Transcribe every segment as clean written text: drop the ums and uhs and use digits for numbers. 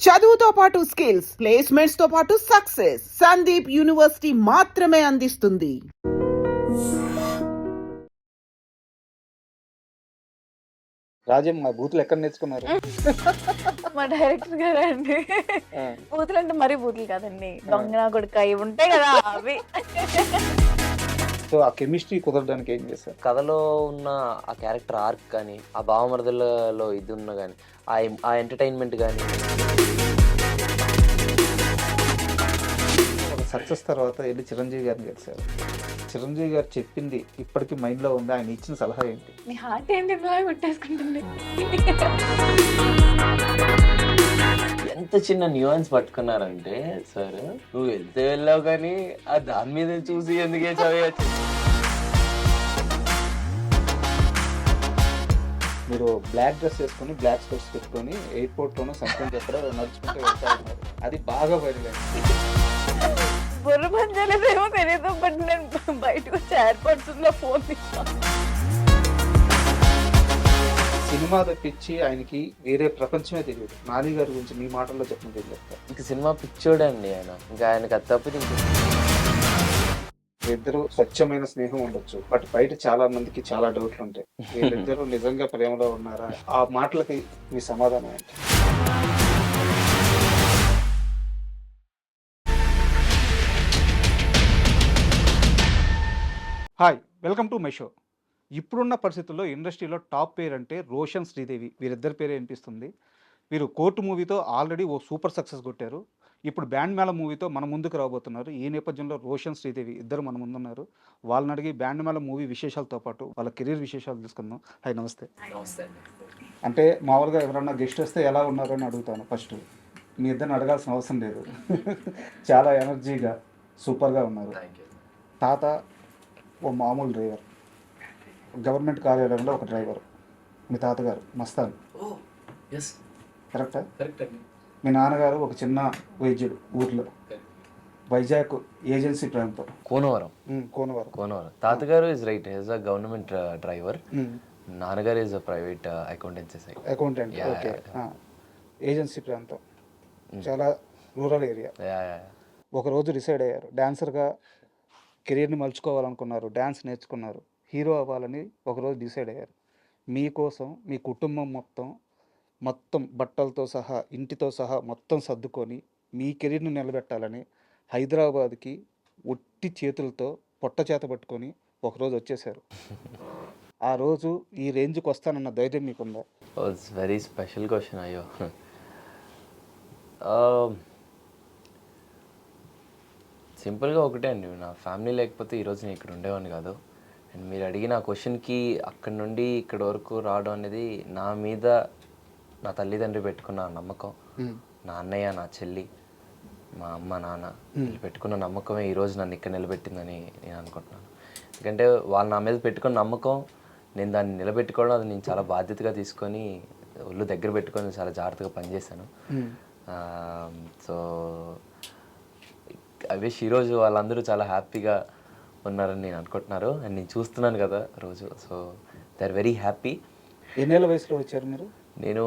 చదువుతో పాటు skills, placements తో పాటు సక్సెస్ సందీప్ యూనివర్సిటీ మాత్రమే అందిస్తుంది. రాజం మా బూతులు ఎక్కడ నేర్చుకున్నారు? మా డైరెక్టర్ గారు అండి. బూతులు అంటే మరీ బూతులు కాదండి, దొంగ కొడుక ఇవి ఉంటాయి కదా అవి. సో ఆ కెమిస్ట్రీ కుదరడానికి ఏం చేశారు? కథలో ఉన్న ఆ క్యారెక్టర్ ఆర్క్ కానీ, ఆ భావమరదలలో ఇది ఉన్న కానీ, ఆ ఎంటర్టైన్మెంట్ కానీ. ఒక సక్సెస్ తర్వాత వెళ్ళి చిరంజీవి గారిని కలిశారు. చిరంజీవి గారు చెప్పింది ఇప్పటికీ మైండ్లో ఉంది. ఆయన ఇచ్చిన సలహా ఏంటి? మీ హార్ట్ ఏంటి బాగా కొట్టేసుకుంటుంది. ఎంత చిన్న న్యూయాన్స్ పట్టుకున్నారంటే, సార్ నువ్వు వెళ్తే వెళ్ళావు కానీ ఆ దాని మీద చూసి ఎందుకే చదివచ్చు. మీరు బ్లాక్ డ్రెస్ వేసుకొని బ్లాక్ స్పెక్ట్స్ పెట్టుకొని ఎయిర్పోర్ట్లోనూ సంథింగ్ ఎక్కడ నడుచుకుంటూ వెళ్తా ఉన్నారు. అది బాగా బయలుదేరి బుర్ర పని చేయలేదేమో తెలియదు, బట్ నేను బయటకు వచ్చి ఎయిర్పోర్ట్స్ లో ఫోన్ తీస్తాను. సినిమా తప్పించి ఆయనకి వేరే ప్రపంచమే తెలియదు. నాని గారి గురించి మీ మాటల్లో చెప్పండి, ఏం చెప్తారు? ఇంక సినిమా పిచ్చోడే అండి ఆయన. ఇంకా ఆయనకి అది తప్పితే వీళ్ళిద్దరూ స్వచ్ఛమైన స్నేహం ఉండొచ్చు, బట్ బయట చాలా మందికి చాలా డౌట్లు ఉంటాయి. వీళ్ళిద్దరూ నిజంగా ప్రేమలో ఉన్నారా? ఆ మాటలకి మీ సమాధానం ఏంటి? Hi, welcome to my show. ఇప్పుడున్న పరిస్థితుల్లో ఇండస్ట్రీలో టాప్ పేరు అంటే రోషన్ శ్రీదేవి. వీరిద్దరి పేరే అనిపిస్తుంది. వీరు కోర్టు మూవీతో ఆల్రెడీ ఓ సూపర్ సక్సెస్ కొట్టారు. ఇప్పుడు బ్యాండ్ మేళ మూవీతో మన ముందుకు రాబోతున్నారు. ఈ నేపథ్యంలో రోషన్ శ్రీదేవి ఇద్దరు మన ముందున్నారు. వాళ్ళని అడిగి బ్యాండ్ మేళ మూవీ విశేషాలతో పాటు వాళ్ళ కెరీర్ విశేషాలు తీసుకుందాం. హాయ్, నమస్తే. అంటే మామూలుగా ఎవరన్నా గెస్ట్ వస్తే ఎలా ఉన్నారు అని అడుగుతాను ఫస్ట్. మీ ఇద్దరిని అడగాల్సిన అవసరం లేదు. చాలా ఎనర్జీగా సూపర్గా ఉన్నారు. తాత ఓ మామూలు డ్రైవర్, గవర్నమెంట్ కార్యాలయంలో ఒక డ్రైవర్. మీ తాతగారు మస్తాన్, కరెక్టా? మీ నాన్నగారు ఒక చిన్న వైద్యుడు ఊర్లో. వైజాగ్ ఏజెన్సీ ప్రాంతం, కోనవరం. కోనవరం. తాతగారు is right, is a government driver. నాన్నగారు is a private accountancy side accountant. Okay. Agency ప్రాంతం, చాలా రూరల్ ఏరియా. ఒకరోజు డిసైడ్ అయ్యారు, డాన్సర్గా కెరీర్ని మలుచుకోవాలనుకున్నారు. డ్యాన్స్ నేర్చుకున్నారు, హీరో అవ్వాలని ఒకరోజు డిసైడ్ అయ్యారు. మీకోసం మీ కుటుంబం మొత్తం బట్టలతో సహా ఇంటితో సహా మొత్తం సర్దుకొని మీ కెరీర్ని నిలబెట్టాలని హైదరాబాద్కి ఒట్టి చేతులతో పొట్ట చేత పట్టుకొని ఒకరోజు వచ్చేసారు. ఆ రోజు ఈ రేంజ్కి వస్తానన్న ధైర్యం మీకుందా? It's very special question. అయ్యో, సింపుల్గా ఒకటే అండి, నా ఫ్యామిలీ లేకపోతే ఈరోజు నేను ఇక్కడ ఉండేవాడిని కాదు. అండ్ మీరు అడిగిన ఆ క్వశ్చన్కి అక్కడి నుండి ఇక్కడ వరకు రావడం అనేది నా మీద నా తల్లిదండ్రి పెట్టుకున్న నమ్మకం, నా అన్నయ్య, నా చెల్లి, మా అమ్మ, నాన్న పెట్టుకున్న నమ్మకమే ఈరోజు నన్ను ఇక్కడ నిలబెట్టిందని నేను అనుకుంటున్నాను. ఎందుకంటే వాళ్ళు నా మీద పెట్టుకున్న నమ్మకం, నేను దాన్ని నిలబెట్టుకోవడం, అది నేను చాలా బాధ్యతగా తీసుకొని ఒళ్ళు దగ్గర పెట్టుకొని చాలా జాగ్రత్తగా పనిచేశాను. సో ఐ విష్ ఈరోజు వాళ్ళందరూ చాలా హ్యాపీగా ఉన్నారని నేను అనుకుంటున్నారు. అండ్ నేను చూస్తున్నాను కదా రోజు, so they are very happy. ఎన్నేళ్ళ వయసులో వచ్చారు మీరు? నేను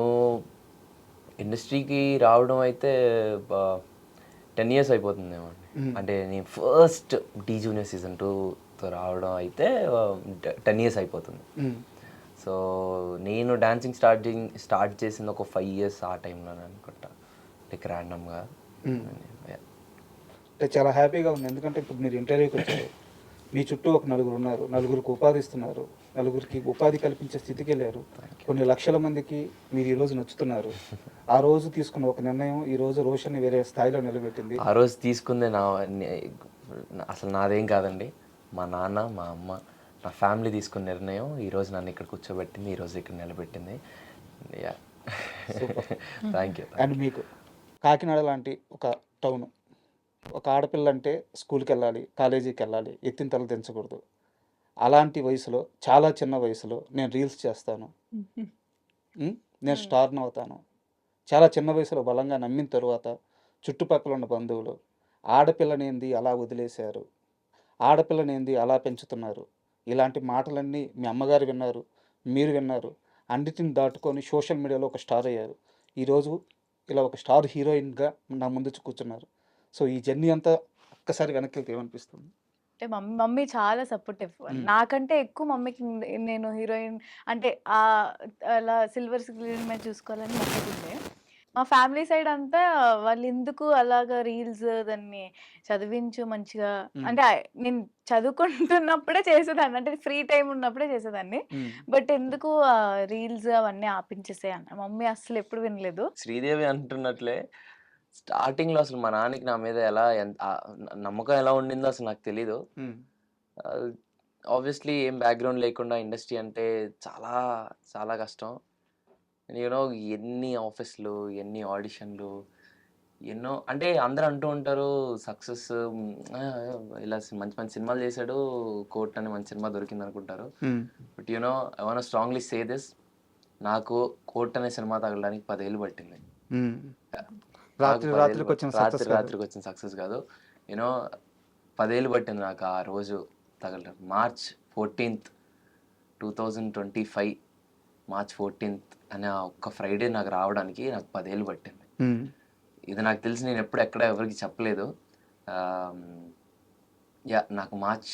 ఇండస్ట్రీకి రావడం అయితే 10 years అయిపోతుందేమో అండి. అంటే నేను ఫస్ట్ డి జూనియర్ సీజన్ 2తో రావడం అయితే 10 years అయిపోతుంది. సో నేను డాన్సింగ్ స్టార్ట్ చేసింది ఒక 5 years ఆ టైంలో అనుకుంటా, లైక్ ర్యాండమ్గా. అంటే చాలా హ్యాపీగా ఉంది. ఎందుకంటే ఇప్పుడు మీరు ఇంటర్వ్యూకి వచ్చారు, మీ చుట్టూ ఒక నలుగురు ఉన్నారు, నలుగురికి ఉపాధి ఇస్తున్నారు, నలుగురికి ఉపాధి కల్పించే స్థితికి వెళ్ళారు. కొన్ని లక్షల మందికి మీరు ఈరోజు నచ్చుతున్నారు. ఆ రోజు తీసుకున్న ఒక నిర్ణయం ఈరోజు రోషన్ని వేరే స్థాయిలో నిలబెట్టింది. ఆ రోజు తీసుకుందే అసలు నాదేం కాదండి, మా నాన్న, మా అమ్మ, నా ఫ్యామిలీ తీసుకున్న నిర్ణయం ఈరోజు నన్ను ఇక్కడ కూర్చోబెట్టింది, ఈరోజు ఇక్కడ నిలబెట్టింది. Thank you. అండ్ మీకు కాకినాడ లాంటి ఒక టౌన్, ఒక ఆడపిల్ల అంటే స్కూల్కి వెళ్ళాలి, కాలేజీకి వెళ్ళాలి, ఎత్తిన తల దించకూడదు. అలాంటి వయసులో, చాలా చిన్న వయసులో నేను రీల్స్ చేస్తాను, నేను స్టార్ని అవుతాను, చాలా చిన్న వయసులో బలంగా నమ్మిన తరువాత చుట్టుపక్కల ఉన్న బంధువులు ఆడపిల్లనేంది అలా వదిలేశారు, ఆడపిల్లనేంది అలా పెంచుతున్నారు, ఇలాంటి మాటలన్నీ మీ అమ్మగారు విన్నారు, మీరు విన్నారు. అన్నిటిని దాటుకొని సోషల్ మీడియాలో ఒక స్టార్ అయ్యారు. ఈరోజు ఇలా ఒక స్టార్ హీరోయిన్గా నా ముందు కూర్చున్నారు. సో ఈ జర్నీ అంతా ఒక్కసారి వెనక్కి వెళ్తే ఏమనిపిస్తుంది? అంటే మమ్మీ చాలా సపోర్టివ్. నాకంటే ఎక్కువ మమ్మీకి నేను హీరోయిన్ అంటే అలా సిల్వర్ స్క్రీన్ మీద చూసుకోవాలని మమ్మీకుండే. మా ఫ్యామిలీ సైడ్ అంతా వాళ్ళెందుకు అలాగా రీల్స్ దాన్ని చదివించు మంచిగా అంటే నేను చదువుకుంటున్నప్పుడే చేసేదాన్ని. అంటే ఫ్రీ టైమ్ ఉన్నప్పుడే చేసేదాన్ని. బట్ ఎందుకు రీల్స్ అవన్నీ ఆపించేసేయి అన్న. మమ్మీ అస్సలు ఎప్పుడు వినలేదు. శ్రీదేవి అంటున్నట్లే స్టార్టింగ్‌లో అసలు మా నాన్నకి నా మీద ఎలా నమ్మకం ఎలా ఉండిందో అసలు నాకు తెలీదు. ఆబ్వియస్లీ ఏం బ్యాక్‌గ్రౌండ్ లేకుండా ఇండస్ట్రీ అంటే చాలా చాలా కష్టం. ఎన్ని ఆఫీస్‌లు, ఎన్ని ఆడిషన్‌లు, ఎన్నో అంటే అందరూ అంటూ ఉంటారు సక్సెస్ ఇలా మంచి మంచి సినిమాలు చేశాడు, కోర్ట్ అనే మంచి సినిమా దొరికిందనుకుంటారు. But I want strongly say this, నాకు కోర్ట్ అనే సినిమా తగలడానికి 10 ఏళ్ళు పట్టింది. రాత్రికి వచ్చిన సక్సెస్ కాదు. 10 ఏళ్ళు పట్టింది నాకు ఆ రోజు తగలడం. మార్చ్ 14th 2025 మార్చ్ 14th అనే ఒక్క ఫ్రైడే నాకు రావడానికి నాకు 10 ఏళ్ళు పట్టింది. ఇది నాకు తెలిసి నేను ఎప్పుడు ఎక్కడ ఎవరికి చెప్పలేదు. నాకు మార్చ్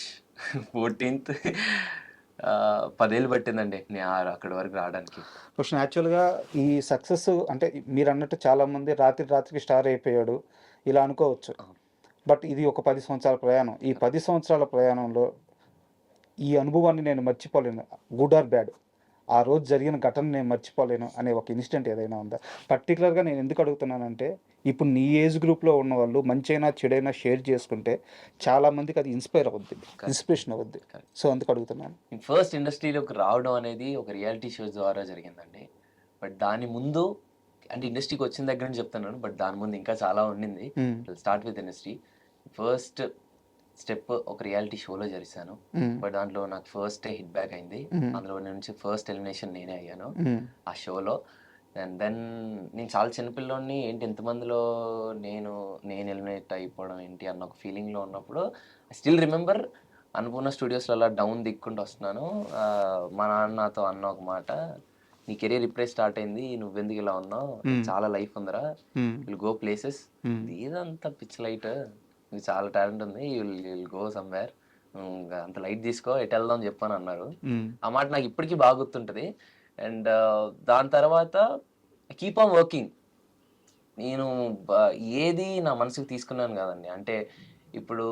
14th 10 ఏళ్ళు పట్టిందండి నేను అక్కడి వరకు రావడానికి. క్వశ్చన్ యాక్చువల్గా ఈ సక్సెస్ అంటే మీరు అన్నట్టు చాలామంది రాత్రికి స్టార్ అయిపోయాడు ఇలా అనుకోవచ్చు. బట్ ఇది ఒక 10 సంవత్సరాల ప్రయాణం. ఈ 10 సంవత్సరాల ప్రయాణంలో ఈ అనుభవాన్ని నేను మర్చిపోలేను, గుడ్ ఆర్ బ్యాడ్. ఆ రోజు జరిగిన ఘటన నేను మర్చిపోలేను అనే ఒక ఇన్సిడెంట్ ఏదైనా ఉందా? పర్టికులర్గా నేను ఎందుకు అడుగుతున్నానంటే ఇప్పుడు నీ ఏజ్ గ్రూప్లో ఉన్న వాళ్ళు మంచైనా చెడైనా షేర్ చేసుకుంటే చాలామందికి అది ఇన్స్పిరేషన్ అవుద్ది. సో అందుకు అడుగుతున్నాను. ఫస్ట్ ఇండస్ట్రీలోకి రావడం అనేది ఒక రియాలిటీ షో ద్వారా జరిగిందండి. బట్ దాని ముందు అంటే ఇండస్ట్రీకి వచ్చిన దగ్గర నుంచి చెప్తున్నాను, బట్ దాని ముందు ఇంకా చాలా ఉండింది. Start with industry. First step ఒక రియాలిటీ షోలో జరిసాను. బట్ దాంట్లో నాకు ఫస్ట్ హిట్ బ్యాక్ అయింది. అందులో నుంచి ఫస్ట్ ఎలిమినేషన్ నేనే అయ్యాను ఆ షోలో. అండ్ దెన్ నేను చాలా చిన్నపిల్లోని ఏంటి ఎంతమందిలో నేను ఎలిమినేట్ అయిపోవడం ఏంటి అన్న ఒక ఫీలింగ్లో ఉన్నప్పుడు ఐ స్టిల్ రిమెంబర్ అన్నపూర్ణ స్టూడియోస్లో అలా డౌన్ దిక్కుంటూ వస్తున్నాను. మా నాన్న నాతో అన్న ఒక మాట, నీ కెరీర్ ఇప్పుడే స్టార్ట్ అయింది, నువ్వెందుకు ఇలా ఉన్నావు, చాలా లైఫ్ ఉందిరా, విల్ గో ప్లేసెస్, ఇదంతా పిచ్ లైట్, నీకు చాలా టాలెంట్ ఉంది, విల్ గో సమ్వేర్, అంత లైట్ తీసుకో, ఎటు వెళ్దాం అని చెప్పని అన్నారు. ఆ మాట నాకు ఇప్పటికీ బాగా గుర్తుంటుంది. అండ్ దాని తర్వాత కీప్ ఆన్ వర్కింగ్. నేను ఏది నా మనసుకు తీసుకున్నాను కాదండి. అంటే ఇప్పుడు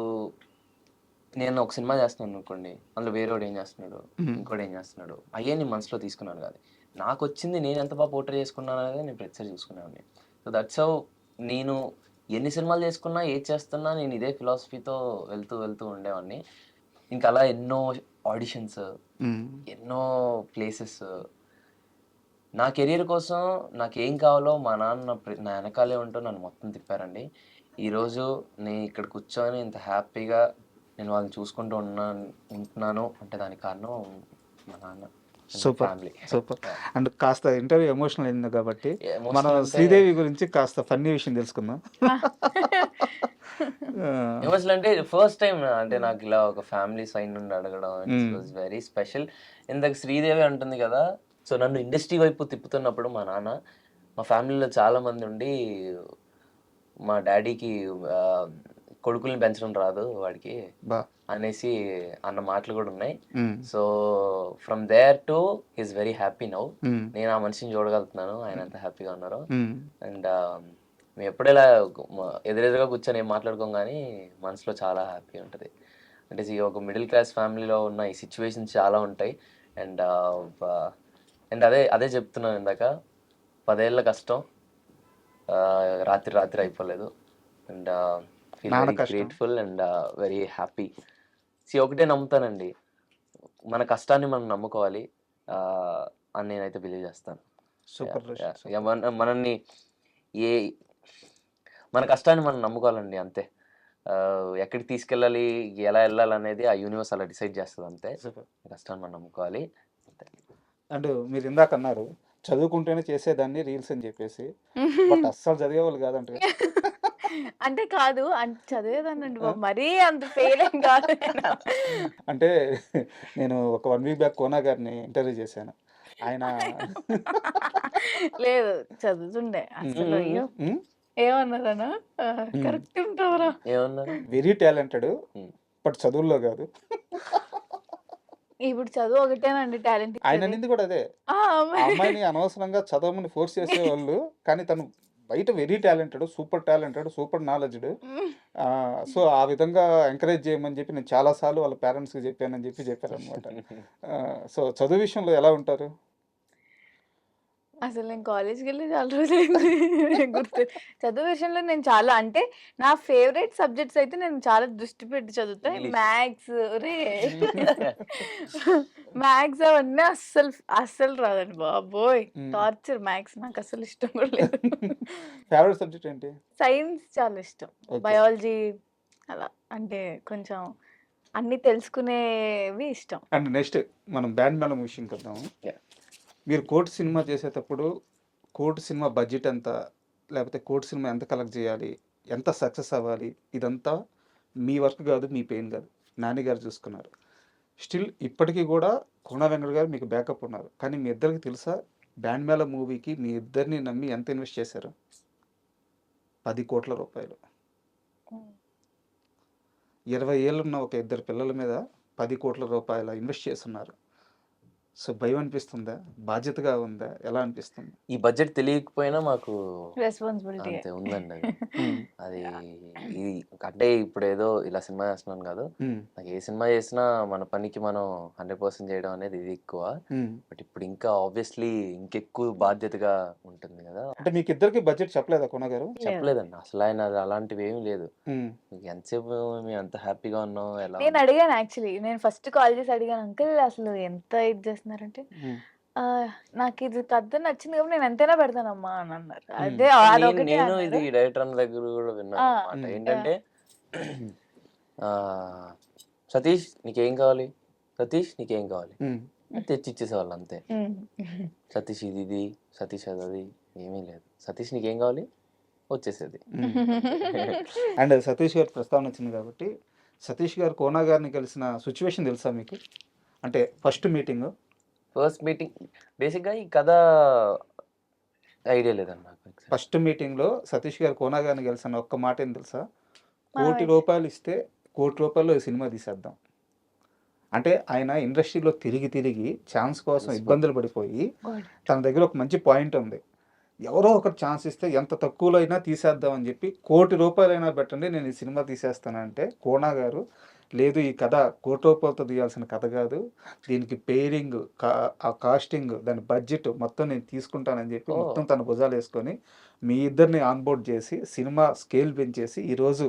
నేను ఒక సినిమా చేస్తున్నాను అనుకోండి, అందులో వేరేవాడు ఏం చేస్తున్నాడు, ఇంకోటి ఏం చేస్తున్నాడు, అయ్యే నేను మనసులో తీసుకున్నాను కాదు. నాకు వచ్చింది నేను ఎంత బాగా పోర్ట్రే చేసుకున్నాను అనేది నేను ప్రతిసారి చూసుకునేవాడిని. సో దట్స్ హౌ నేను ఎన్ని సినిమాలు చేసుకున్నా ఏది చేస్తున్నా నేను ఇదే ఫిలాసఫీతో వెళ్తూ ఉండేవాడిని. ఇంకా అలా ఎన్నో ఆడిషన్స్, ఎన్నో ప్లేసెస్. నా కెరీర్ కోసం నాకు ఏం కావాలో మా నాన్న నా వెనకాలే ఉంటూ నన్ను మొత్తం తిప్పారండి. ఈరోజు నేను ఇక్కడ కూర్చొని ఇంత హ్యాపీగా నేను వాళ్ళని చూసుకుంటూ ఉంటున్నాను అంటే దానికి కారణం మా నాన్న. సూపర్. అండ్ కాస్త ఇంటర్వ్యూ ఎమోషనల్ అయింది కాబట్టి మనం శ్రీదేవి గురించి కాస్త ఫన్నీ విషయం తెలుసుకుందాం. ఎమోషనల్ అంటే ఫస్ట్ టైం అంటే నాకు ఇలా ఒక ఫ్యామిలీ సైడ్ నుండి అడగడం వాజ్ వెరీ స్పెషల్. ఇందాక శ్రీదేవి అంటుంది కదా, సో నన్ను ఇండస్ట్రీ వైపు తిప్పుతున్నప్పుడు మా నాన్న, మా ఫ్యామిలీలో చాలా మంది ఉండి మా డాడీకి కొడుకుల్ని పెంచడం రాదు వాడికి అనేసి అన్న మాటలు కూడా ఉన్నాయి. So from there to he's very happy now. నేను ఆ మనిషిని చూడగలుగుతున్నాను, ఆయన ఎంత హ్యాపీగా ఉన్నారు. అండ్ మేము ఎప్పుడైనా ఎదురెదురుగా కూర్చొని ఏం మాట్లాడుకోం కానీ మనసులో చాలా హ్యాపీ ఉంటుంది. అంటే ఒక మిడిల్ క్లాస్ ఫ్యామిలీలో ఉన్న ఈ సిచ్యువేషన్స్ చాలా ఉంటాయి. అండ్ అదే చెప్తున్నాను ఇందాక, 10 ఏళ్ళ కష్టం రాత్రి అయిపోలేదు. And feel very grateful and very happy. ఒకటే నమ్ముతానండి, మన కష్టాన్ని మనం నమ్ముకోవాలి అని నేనైతే బిలీవ్ చేస్తాను. మనల్ని మన కష్టాన్ని మనం నమ్ముకోవాలండి, అంతే. ఎక్కడికి తీసుకెళ్ళాలి, ఎలా వెళ్ళాలి అనేది ఆ యూనివర్స్ అలా డిసైడ్ చేస్తుంది, అంతే. కష్టాన్ని మనం నమ్ముకోవాలి, అంతే. అండ్ మీరు ఇందాక అన్నారు చదువుకుంటేనే చేసేదాన్ని రీల్స్ అని చెప్పేసి, బట్ అస్సలు చదివేవాళ్ళు కాదంటే. అంటే కాదు, అంటే చదివేదానండి బాబు, మరీ అంత ఫెయిల్ ఏం కాదు. అంటే నేను ఒక 1 వీక్ బ్యాక్ కోనా గారిని ఇంటర్వ్యూ చేశాను. ఆయన లేదు చదువుతుండే అసలు. అయ్యో ఏమన్నారనా కరెక్ట్ ఉంటావరా. ఏమన్నారు? Very talented, um. బట్ చదువుల్లో కాదు. ఇప్పుడు చదువు ఒకటేనండి టాలెంట్ ఆయన ఇచ్చేది. అన్నింది కూడా అదే. ఆ మరి అమ్మాయిని అనవసరంగా చదవమని ఫోర్స్ చేసేవాళ్ళు, కానీ తను బయట very talented, super talented, super knowledged. So ఆ విధంగా ఎంకరేజ్ చేయమని చెప్పి నేను చాలాసార్లు వాళ్ళ పేరెంట్స్కి చెప్పానని చెప్పారనమాట. సో చదువు విషయంలో ఎలా ఉంటారు? అసలు నేను కాలేజ్‌కెళ్ళి చాలా రోజులైంది. గుర్తు చదువు విషయంలో నేను చాలా అంటే నా ఫేవరెట్ సబ్జెక్ట్స్ అయితే నేను చాలా దృష్టి పెట్టి చదువుతా. ఇంగ్లీష్. మ్యాథ్స్ మ్యాథ్స్ అవన్నీ అస్సలు రాదండి బాబోయ్! టార్చర్ మ్యాథ్స్ నాకు అస్సలు ఇష్టం కూడా లేదు. ఫేవరెట్ సబ్జెక్ట్ ఏంటి? సైన్స్ చాలా ఇష్టం. ఓకే. బయాలజీ అలా అంటే కొంచెం అన్నీ తెలుసుకునేవి ఇష్టం. అండ్ నెక్స్ట్ మనం బ్యాండ్ మేళం విషయంకి వద్దాము. Yeah. మీరు కోర్టు సినిమా చేసేటప్పుడు కోర్టు సినిమా బడ్జెట్ ఎంత, లేకపోతే కోర్టు సినిమా ఎంత కలెక్ట్ చేయాలి, ఎంత సక్సెస్ అవ్వాలి, ఇదంతా మీ వర్క్ కాదు, మీ పెయిన్ కాదు, నాని గారు చూసుకున్నారు. స్టిల్ ఇప్పటికీ కూడా కోన వెంకట గారు మీకు బ్యాకప్ ఉన్నారు. కానీ మీ ఇద్దరికి తెలుసా బ్యాండ్ మేళ మూవీకి మీ ఇద్దరిని నమ్మి ఎంత ఇన్వెస్ట్ చేశారు? 10 కోట్ల రూపాయలు. 20 ఏళ్ళున్న ఒక ఇద్దరు పిల్లల మీద 10 కోట్ల రూపాయల ఇన్వెస్ట్ చేస్తున్నారు. సో భయం అనిపిస్తుందా, బాధ్యతగా ఉందా, ఎలా అనిపిస్తుంది? ఈ బడ్జెట్ తెలియకపోయినా మాకు రెస్పాన్సిబిలిటీ. అంతే ఉందండి అది. అది ఇది అంటే ఇప్పుడు ఏదో ఇలా సినిమా చేస్తున్నాను కాదు, నాకు ఏ సినిమా చేసినా మన పనికి మనం 100% చేయడం అనేది ఇది ఎక్కువ. బట్ ఇప్పుడు ఇంకా ఆబ్వియస్లీ ఇంకెక్కువ బాధ్యతగా ఉంటుంది కదా. అంటే మీకు ఇద్దరికి బడ్జెట్ చెప్పలేదా కోన గారు? చెప్పలేదండి అసలు, ఆయన అది అలాంటివి ఏమీ లేదు. మీకు ఎంతసేపు మేము అంత హ్యాపీగా ఉన్నాం ఎలా నేను అడిగాను యాక్చువల్లీ. నేను ఫస్ట్ కాల్ చేసి అడిగాను, అంకుల్ అసలు ఎంత ఇది చేస్తున్నారంటే, నాకు ఇది కథ నచ్చింది కాబట్టి నేను ఎంతైనా పెడతానమ్మా అని అన్నారు. అదే అదొకటే నేను అన్నారు. ఇది డైరెక్టర్ అన్న దగ్గర కూడా విన్నాను అనమాట. ఏంటంటే సతీష్ నీకేం కావాలి, సతీష్ నీకేం కావాలి తెచ్చి ఇచ్చేసేవాళ్ళు అంతే. సతీష్ ఇది సతీష్ అది ఏమీ లేదు. సతీష్ నీకేం కావాలి వచ్చేసేది. అండ్ సతీష్ గారి ప్రస్తావన వచ్చింది కాబట్టి, సతీష్ గారు కోన గారిని కలిసిన సిచ్యువేషన్ తెలుసా మీకు? అంటే ఫస్ట్ మీటింగ్ బేసిక్గా ఈ కథ ఐడియా లేదండి నాకు. ఫస్ట్ మీటింగ్లో సతీష్ గారు కోన గారిని కలిసిన ఒక్క మాట ఏం తెలుసా? మనం 1 కోటి రూపాయలు ఇస్తే 1 కోటి రూపాయల్లో ఈ సినిమా తీసేద్దాం. అంటే ఆయన ఇండస్ట్రీలో తిరిగి ఛాన్స్ కోసం ఇబ్బందులు పడిపోయి తన దగ్గర ఒక మంచి పాయింట్ ఉంది. ఎవరో ఒకరు ఛాన్స్ ఇస్తే ఎంత తక్కువలో అయినా తీసేద్దామని చెప్పి 1 కోటి రూపాయలైనా పెట్టండి నేను ఈ సినిమా తీసేస్తానంటే, కోన గారు లేదు ఈ కథ 1 కోటి రూపాయలతో తీయాల్సిన కథ కాదు, దీనికి పేరింగ్, ఆ కాస్టింగ్, దాని బడ్జెట్ మొత్తం నేను తీసుకుంటానని చెప్పి మొత్తం తన భుజాలు వేసుకొని మీ ఇద్దరిని ఆన్బోర్డ్ చేసి సినిమా స్కేల్ పెంచేసి ఈరోజు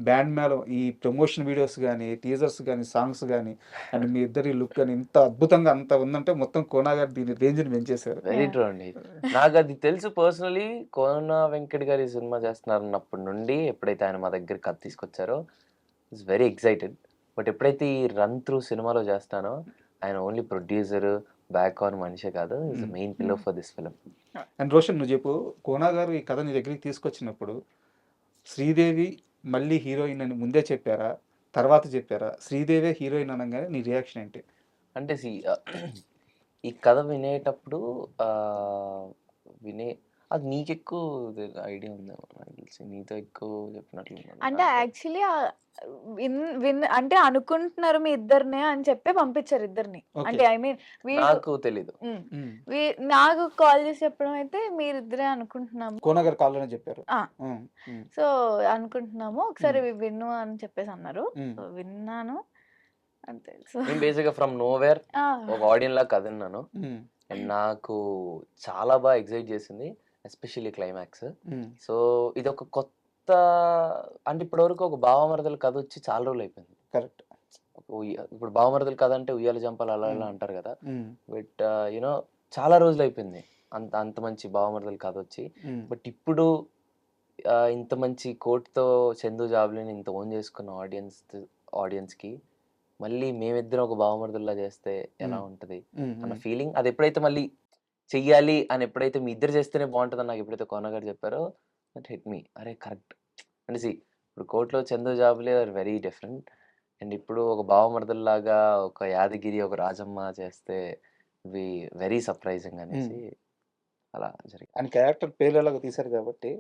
బ్యాండ్ మేళం ఈ ప్రమోషన్ వీడియోస్ కానీ, టీజర్స్ కానీ, సాంగ్స్ కానీ అండ్ మీ ఇద్దరి లుక్ కానీ ఇంత అద్భుతంగా అంత ఉందంటే మొత్తం కోన గారు దీని రేంజ్ని పెంచేశారు. వెరీ ట్రూ అండి. నాకు అది తెలుసు పర్సనలీ. కోన వెంకట్ గారి సినిమా చేస్తున్నారు అన్నప్పటి నుండి ఎప్పుడైతే ఆయన మా దగ్గర కథ తీసుకొచ్చారో ఇట్స్ వెరీ ఎక్సైటెడ్. బట్ ఎప్పుడైతే ఈ రన్ త్రూ సినిమాలో చేస్తానో ఆయన ఓన్లీ ప్రొడ్యూసర్ బ్యాక్ ఆన్ మనిషే కాదు, is the main pillar for this film. And Roshan నువ్వు చెప్పు, కోన గారు ఈ కథ నీ దగ్గరికి తీసుకొచ్చినప్పుడు శ్రీదేవి మళ్ళీ హీరోయిన్ అని ముందే చెప్పారా, తర్వాత చెప్పారా? శ్రీదేవే హీరోయిన్ అనగానే నీ రియాక్షన్ ఏంటి? అంటే ఈ కథ వినేటప్పుడు అది నీకు ఎక్కువ ఐడియా ఉందేమో నాకు తెలిసి, నీతో ఎక్కువ చెప్పినట్లు అంటే యాక్చువల్లీ అంటే అనుకుంటున్నారు మీ ఇద్దరినే అని చెప్పి పంపించారు ఇద్దరిని. అంటే ఐ మీన్ నాకు తెలీదు. నాకు కాల్ చేసి చెప్పడం అయితే మీరిద్దరే అనుకుంటున్నాము, కోన గారు కాల్లోనే చెప్పారు. సో అనుకుంటున్నాము ఒకసారి విను అని చెప్పేసి అన్నారు. సో విన్నాను అంతే. సో నేను బేసిక్గా ఫ్రమ్ నోవేర్ ఒక ఆడియన్ లా కథ విన్నాను. అండ్ నాకు చాలా బాగా ఎక్సైట్ చేసింది, ఎస్పెషల్లీ క్లైమాక్స్. సో ఇది ఒక కొత్త, అంటే ఇప్పటివరకు ఒక భావమరదల కథ వచ్చి చాలా రోజులు అయిపోయింది. కరెక్ట్. ఇప్పుడు భావమరదల కథ అంటే ఉయ్యాల జంపాలు అలా ఇలా అంటారు కదా, బట్ యూనో చాలా రోజులు అయిపోయింది అంత మంచి భావమరదల కథ వచ్చి. బట్ ఇప్పుడు ఇంత మంచి కోట్తో చందు జాబ్లీని ఇంత ఓన్ చేసుకున్న ఆడియన్స్కి మళ్ళీ మేమిద్దరం ఒక భావమరదల్లా చేస్తే ఎలా ఉంటుంది అన్న ఫీలింగ్, అది ఎప్పుడైతే మళ్ళీ చెయ్యాలి అని ఎప్పుడైతే మీ ఇద్దరు చేస్తేనే బాగుంటుంది నాకు ఎప్పుడైతే కోన గారు చెప్పారో దట్ హిట్ మీ. అరే కరెక్ట్ అంటే ఇప్పుడు కోర్టులో చందు జాబులే ఆర్ వెరీ డిఫరెంట్, అండ్ ఇప్పుడు ఒక భావమరదల్లాగా ఒక యాదగిరి ఒక రాజమ్మ చేస్తే వి వెరీ సర్ప్రైజింగ్ అనేసి అలా జరిగింది. ఆయన క్యారెక్టర్ పేర్లలాగా తీశారు కాబట్టి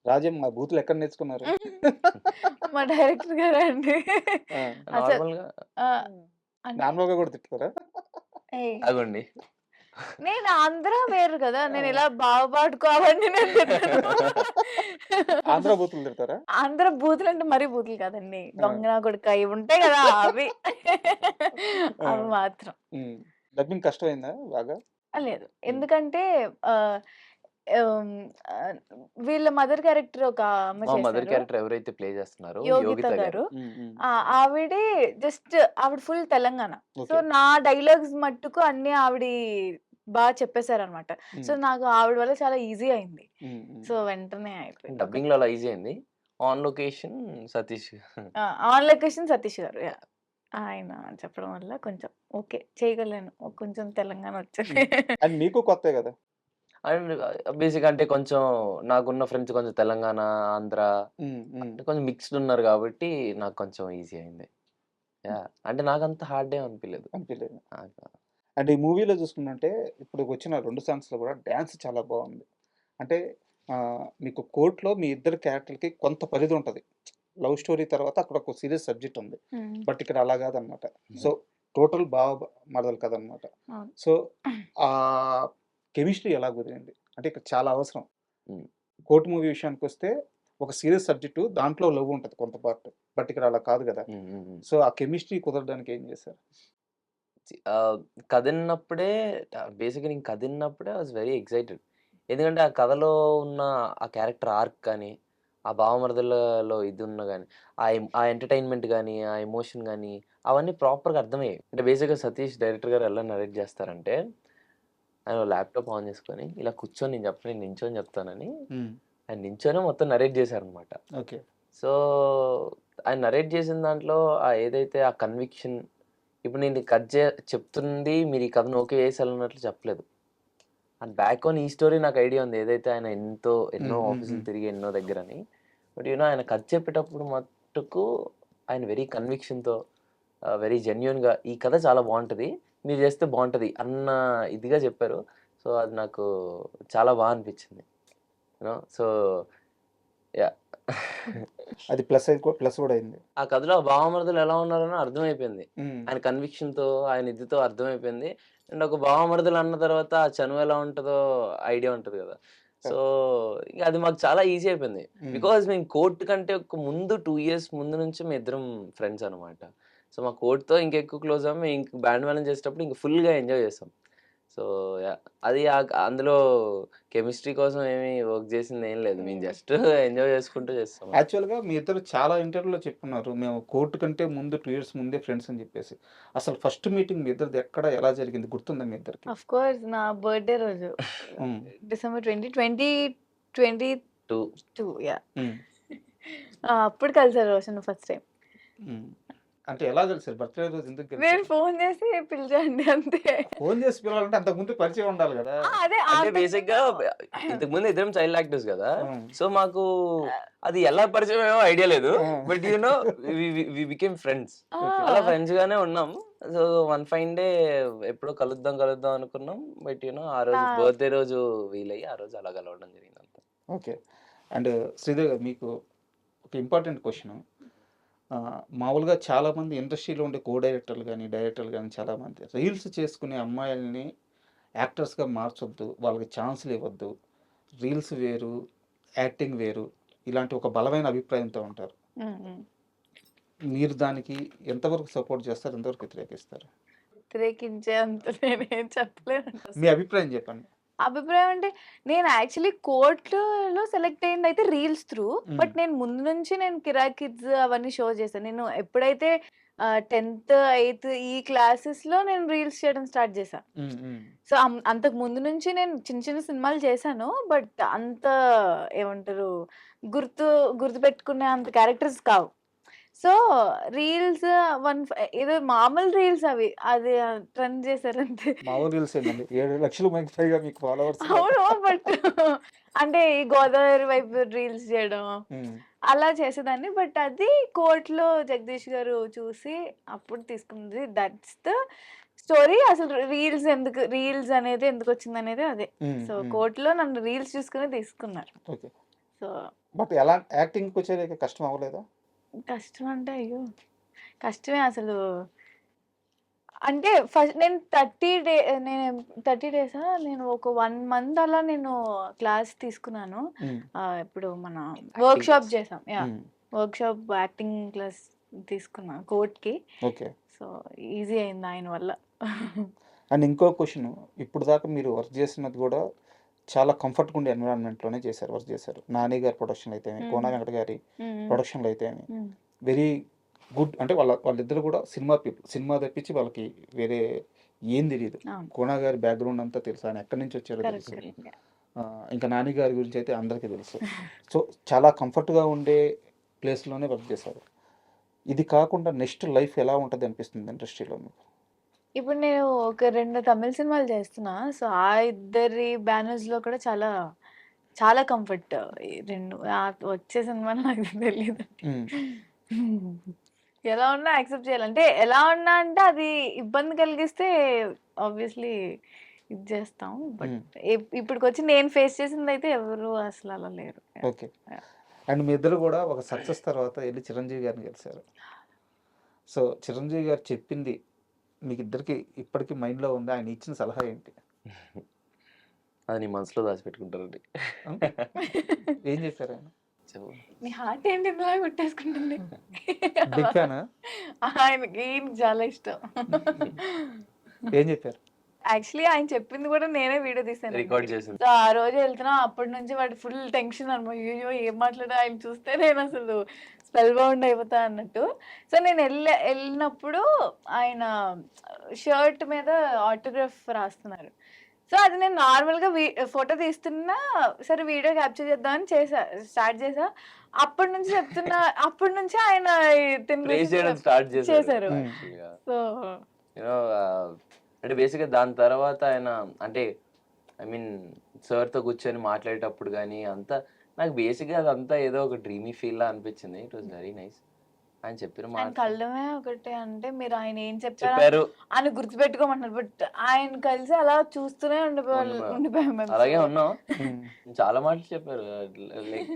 రాజం మా బూతులు ఎక్కడ నేర్చుకున్నారు? మా డైరెక్టర్ గారే అండి. ఆ! అసలు నార్మల్‌గా అంటే నార్మల్‌గా కూడా తిట్టుకోరా? ఏయ్! అగోండి. నేను ఆంధ్ర వేరు కదా! నేను ఇలా బావపాటుకో అవన్నీ నేను తిట్టను. ఆంధ్ర బూతులు తిడతారా? ఆంధ్ర బూతులంటే మరీ బూతులు కాదండి. ఆ! దొంగ నా కొడుకా ఇవి ఉంటాయి కదా! అవి. ఆ! అవి మాత్రం. హ్మ్. డబ్బింగ్ కష్టమైందా బాగా? లేదు. హ్మ్. ఎందుకంటే ఆహ్, హ్మ్. ఆహ్, వీళ్ళ మదర్ క్యారెక్టర్ ఒక ఆమె మా మదర్ చేశారు. క్యారెక్టర్ ఎవరైతే ప్లే చేస్తున్నారో యోగిత యోగిత గారు. గారు. హ్మ్. హ్మ్. ఆవిడే జస్ట్ ఆవిడ ఫుల్ తెలంగాణ. So, okay. నా డైలాగ్స్ మట్టుకు అన్నీ ఆవిడి చెప్పేసారనమాట. సో, హ్మ్. నాకు ఆవిడ వల్ల చాలా ఈజీ అయింది. హ్మ్. హ్మ్. సో, వెంటనే అయిపోయింది. డబ్బింగ్‌లో అలా ఈజీ అయింది. On location Satish. ఆ! ఆన్ లొకేషన్ సతీష్ గారు. యాహ్! ఆయన చెప్పడం వల్ల కొంచెం ఓకే. చేయగలను. కొంచెం తెలంగాణ వచ్చింది. అండ్ మీకు కొత్తే గదా! అండ్ బేసిక్‌గా అంటే కొంచెం నాకున్న ఫ్రెండ్స్ కొంచెం తెలంగాణ, ఆంధ్ర హ్మ్. హ్మ్. అంటే కొంచెం మిక్స్డ్ ఉన్నారు కాబట్టి నాకు కొంచెం ఈజీ అయింది. యాహ్! అంటే నాకంత హార్డ్ ఏం అనిపియలేదు. అనిపియలేదు. నాకు అండ్ ఈ మూవీలో చూసుకున్నట్టే ఇప్పుడు వచ్చిన 2 సాంగ్స్‌లో కూడా డాన్స్ చాలా బావుంది. అంటే మీకు కోర్ట్‌లో మీ ఇద్దరి క్యారెక్టర్‌లకి కొంత పరిధి ఉంటది. లవ్ స్టోరీ తర్వాత అక్కడ ఒక సీరియస్ సబ్జెక్ట్ ఉంది. హ్మ్. బట్ ఇక్కడ అలా కాదనమాట. సో, టోటల్ బావ మరదలు కథనమాట. అవును. సో, ఆహ్, కెమిస్ట్రీ ఎలా కుదిరింది? అంటే ఇక్కడ చాలా అవసరం. హ్మ్. కోర్ట్ మూవీ విషయానికొస్తే ఒక సీరియస్ సబ్జెక్టు దాంట్లో లవ్ ఉంటది కొంత పార్ట్. బట్ ఇక్కడ అలా కాదు గదా! హ్మ్. హ్మ్. హ్మ్. సో, ఆ కెమిస్ట్రీ కుదరడానికి ఏం చేశారు? ఆహ్, కథిన్నప్పుడే బేసిక్‌గా నేను కథిన్నప్పుడే ఐ వాస్ వెరీ ఎక్సైటెడ్. ఎందుకంటే ఆ కథలో ఉన్న ఆ క్యారెక్టర్ ఆర్క్ కానీ, ఆ భావమరదలలో ఇది ఉన్న గాని, ఆ ఎంటర్‌టైన్‌మెంట్ గాని, ఆ ఎమోషన్ గాని అవన్నీ ప్రాపర్‌గా అర్థమయ్యాయి. అంటే బేసిక్‌గా సతీష్ డైరెక్టర్ గారు ఎలా నరేట్ చేస్తారంటే, ఆయన ల్యాప్‌టాప్ ఆన్ చేసుకొని ఇలా కూర్చొని నేను చెప్పను, నేను నించొని చెప్తానని హ్మ్. ఆయన నించొనే మొత్తం నరేట్ చేశారనమాట. ఓకే. సో, ఆయన నరేట్ చేసిన దాంట్లో ఏదైతే ఆ కన్విక్షన్ ఇప్పుడు నేను చెప్తుంది మీరు ఈ కథను ఓకే చేసేయాలన్నట్లు చెప్పలేదు. అండ్ బ్యాక్ ఆన్ ఈ స్టోరీ నాకు ఐడియా ఉంది. ఏదైతే ఆయన ఎన్నో హ్మ్. హ్మ్. ఆఫీసులు హ్మ్. తిరిగి ఎన్నో దగ్గరని. బట్ ఆయన కథ చెప్పేటప్పుడు మట్టుకు ఆయన వెరీ కన్విక్షన్‌తో వెరీ జెన్యూన్‌గా ఈ కథ చాలా బావుంటది. మీరు చేస్తే బావుంటది అన్న ఇదిగా చెప్పారు. సో, అది నాకు చాలా అనిపించింది. So, yeah! అది ప్లస్ కూడా అయింది. ఆ కథలో ఆ భావమరుదులు ఎలా ఉన్నారని అర్థమైపోయింది. హ్మ్. ఆయన కన్విక్షన్‌తో, ఆయన ఇదితో అర్థమైపోయింది. అండ్ ఒక భావమరుదులు అన్న తర్వాత ఆ చనువు ఎలా ఉంటదో ఐడియా ఉంటది గదా! సో, ఇగ అది మాకు చాలా ఈజీ అయిపోయింది. హ్మ్. బికాజ్ మేము కోర్ట్ కంటే ఒక ముందు 2 ఇయర్స్ ముందు నుంచి మేమిద్దరం ఫ్రెండ్స్ అనమాట. సో, మా కోర్ట్‌తో ఇంకెక్కువ క్లోజ్ అయ్యాం. మేము ఇంక బ్యాండ్ మేళం చేసేటప్పుడు ఇంక ఫుల్‌గా ఎంజాయ్ చేసాం. So, yeah! అది అందులో కెమిస్ట్రీ కోసం ఏమి వర్క్ చేసిందేం లేదు. మేము జస్ట్ ఎంజాయ్ చేసుకుంటూ చేస్తాం అంతే. యాక్చువల్‌గా మీ ఇద్దరు చాలా ఇంటర్వ్యూలో చెప్పుకున్నారు. మేము కోర్ట్ కంటే ముందు 2 ఇయర్స్ ముందే ఫ్రెండ్స్ అని చెప్పేసి. అసలు ఫస్ట్ మీటింగ్ మీ ఇద్దరిది ఎక్కడ, ఎలా జరిగింది గుర్తుందా మీ ఇద్దరికి? ఆఫ్‌కోర్స్ నా బర్త్‌డే రోజు. హ్మ్. December 2022 2 yeah! హ్మ్. అప్పుడు కలిసారు రోషన్ ఫస్ట్ టైమ్. హ్మ్. అంటే ఎలా కలిసారు? బర్త్‌డే రోజు ఎందుకు నేను కలిసారు? ఫోను చేసి పిలిచండి అంతే. ఫోను చేసి పిలవాలంటే అంతకుముందు పరిచయం ఉండాలి గదా! అదే అంటే అంతకు బేసిక్‌గా ముందు ఇంతకుముందు ఇద్దరం చైల్డ్ యాక్టర్స్ గదా! హ్మ్. సో, మాకు అది ఎలా పరిచయమేమో ఐడియా లేదు. ఆ! But we became friends. Okay. అలా ఆ! ఫ్రెండ్స్‌గానే ఉన్నాం. సో, వన్ ఫైన్ డే ఎప్పుడో కలుద్దాం అనుకున్నాం. బట్ ఆ నా రోజు బర్త్‌డే రోజు వీలయ్యి ఆ రోజు అలా కలవడం జరిగిందంతే. ఓకే. అండ్ శ్రీదేవి గారు మీకు ఒక ఇంపార్టెంట్ క్వెషను. మామూలుగా చాలామంది ఇండస్ట్రీలో ఉండే డైరెక్టర్లు గాని, డైరెక్టర్లు గాని చాలామంది రీల్స్ చేసుకునే అమ్మాయిల్ని యాక్టర్స్‌గా మార్చొద్దు. వాళ్ళకి ఛాన్స్‌లు ఇవ్వద్దు. రీల్స్ వేరు, యాక్టింగ్ వేరు. ఇలాంటి ఒక బలమైన అభిప్రాయంతో ఉంటారు. హ్మ్. హ్మ్. మీరు దానికి ఎంతవరకు సపోర్ట్ చేస్తారు? ఎంతవరకు వ్యతిరేకిస్తారు? వ్యతిరేకించే అంత నేనేం చెప్పలేనండి మీ అసలు. అభిప్రాయం చెప్పండి. అభిప్రాయం అంటే నేను యాక్చువల్లీ కోర్ట్‌లో సెలెక్ట్ అయిందయితే రీల్స్ త్రూ. హ్మ్. బట్ నేను ముందు నుంచి నేను 'కిరాక్ కిడ్స్' అవన్నీ షో చేశాను. నేను ఎప్పుడైతే 10థ్, 8థ్ ఈ క్లాసెస్‌లో నేను రీల్స్ చేయడం స్టార్ట్ చేశా. హ్మ్. హ్మ్. సో, అంతకు ముందు నుంచి నేను చిన్న చిన్న సినిమాలు చేశాను. బట్ అంత ఏమంటారు గుర్తు గుర్తుపెట్టుకునే అంత క్యారెక్టర్స్ కావు. సో, రీల్స్ ఏదో మామూలు రీల్స్ అవి. అది ట్రెండ్ చేశారంతే. మామూలు రీల్స్ ఏందండి. 7,00,000 మందికి పైగా మీకు ఫాలోవర్స్ ఉన్నారు. అవును. బట్ అంటే ఈ గోదావరి వైపు రీల్స్ చేయడం హ్మ్. అలా చేసేదాన్ని. బట్ అది కోర్ట్‌లో జగదీష్ గారు చూసి అప్పుడు తీసుకుంది. దట్స్ ద స్టోరీ అసలు రీల్స్ అనేది ఎందుకు వచ్చింది అనేది అదే. సో కోర్టులో నన్ను రీల్స్ చూసుకుని తీసుకున్నారు. ఓకే. సో బట్ ఎలా యాక్టింగ్కి వచ్చేదాకా కష్టం అవ్వలేదా? కష్టం అంటే అయ్యో కష్టమే అసలు. అంటే ఫస్ట్ నేను 30 డేసా నేను ఒక 1 మంత్ అలా నేను క్లాస్ తీసుకున్నాను. ఇప్పుడు మన వర్క్షాప్ చేసాం. వర్క్షాప్ యాక్టింగ్ క్లాస్ తీసుకున్నా కోర్ట్‌కి. ఓకే. సో ఈజీ అయింది ఆయన వల్ల. అండ్ ఇంకో క్వశ్చన్, ఇప్పుడు దాకా మీరు వర్క్ చేసినది కూడా చాలా కంఫర్ట్గా ఉండే ఎన్విరాన్మెంట్లోనే వర్క్ చేశారు. నాని గారి ప్రొడక్షన్ అయితే కోన వెంకట గారి ప్రొడక్షన్లో అయితే వెరీ గుడ్. అంటే వాళ్ళిద్దరు కూడా సినిమా పీపుల్. సినిమా తప్పించి వాళ్ళకి వేరే ఏం తెలియదు. కోన గారి బ్యాక్గ్రౌండ్ అంతా తెలుసు, ఆయన ఎక్కడి నుంచి వచ్చారో తెలుసు. ఇంకా నాని గారి గురించి అయితే అందరికీ తెలుసు. సో చాలా కంఫర్ట్గా ఉండే ప్లేస్లోనే వర్క్ చేశారు. ఇది కాకుండా నెక్స్ట్ లైఫ్ ఎలా ఉంటుంది అనిపిస్తుంది ఇండస్ట్రీలో మీకు? ఇప్పుడు నేను ఒక 2 తమిళ్ సినిమాలు చేస్తున్నా. సో ఆ ఇద్దరి బ్యానర్స్‌లో కూడా చాలా చాలా కంఫర్ట్. ఈ 2 వచ్చే సినిమాలు నాకు తెలీదు. ఎలా ఉన్నా యాక్సెప్ట్ చేయాలి. అంటే ఎలా ఉన్నా అంటే అది ఇబ్బంది కలిగిస్తే ఆబ్వియస్లీ ఇది చేస్తాం. బట్ ఇప్పటికొచ్చి నేను ఫేస్ చేసిందయితే ఎవరు అసలు అలా లేరు. ఓకే. అండ్ మీ ఇద్దరు కూడా ఒక సక్సెస్ తర్వాత వెళ్ళి చిరంజీవి గారిని కలిశారు. సో చిరంజీవి గారు చెప్పింది మీకు ఇద్దరికి ఇప్పటికీ మైండ్లో ఉంది, ఆయన ఇచ్చిన సలహా ఏంటి? అది నీ మనసులో దాచిపెట్టుకుంటారండి. ఏం చెప్పారు ఆయన? నీ హార్ట్ ఏంటి ఇందులో కొట్టేసుకుంటుంది? బిగ్ ఫ్యానా? ఆయనకి చాలా ఇష్టం. ఏం చెప్పారు? యాక్చువల్లీ ఆయన చెప్పింది కూడా నేనే వీడియో తీసాను, రికార్డ్ చేసింది. సో ఆ రోజు వెళ్తున్నా అప్పటి నుంచి వాడు ఫుల్ టెన్షన్ అనమాట. అయ్యో ఏం మాట్లాడా, ఆయన చూస్తే నేను అసలు స్పెల్ బౌండ్ అయిపోతా అన్నట్టు. సో నేను వెళ్ళినప్పుడు ఆయన షర్ట్ మీద ఆటోగ్రాఫ్ రాస్తున్నారు. సో అది నేను నార్మల్గా ఫోటో తీస్తున్నా, సరే వీడియో క్యాప్చర్ చేద్దామని స్టార్ట్ చేసా. అప్పటి నుంచి చెప్తున్నా, అప్పటి నుంచి ఆయన స్టార్ట్ చేశారు. సో అంటే బేసిక్గా దాని తర్వాత ఆయన అంటే ఐ మీన్ సార్తో కూర్చొని మాట్లాడేటప్పుడు కానీ అంతా నాకు బేసిక్గా అదంతా ఏదో ఒక డ్రీమీ ఫీల్ లా అనిపించింది. It was very nice. ఆయన చెప్పిన ఆయన మాట కళ్ళమే ఒకటే, అంటే మీరు ఆయన ఏం చెప్పారు చెప్పారు ఆయన గుర్తుపెట్టుకోమంటున్నారు. బట్ ఆయన కలిసి అలా చూస్తూనే ఉండిపోయాం మేము. అలాగే ఉన్నాం. చాలా మాటలు చెప్పారు. లైక్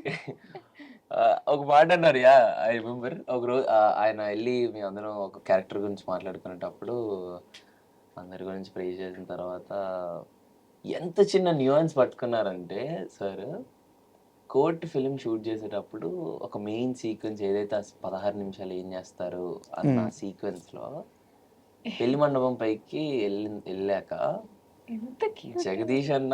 ఒక మాట అన్నారు, యా ఐ రిమెంబర్. ఒక రోజు ఆయన వెళ్ళి మీ అందరం ఒక క్యారెక్టర్ గురించి మాట్లాడుకునేటప్పుడు అందరి గురించి ప్రేజ్ చేసిన తర్వాత ఎంత చిన్న nuance పట్టుకున్నారంటే sir, court film shoot చేసేటప్పుడు ఒక మెయిన్ సీక్వెన్స్ ఏదైతే 16 నిమిషాలు ఏం చేస్తారు అన్న సీక్వెన్స్లో పెళ్లి మండపం పైకి వెళ్ళాక జగదీష్ అన్న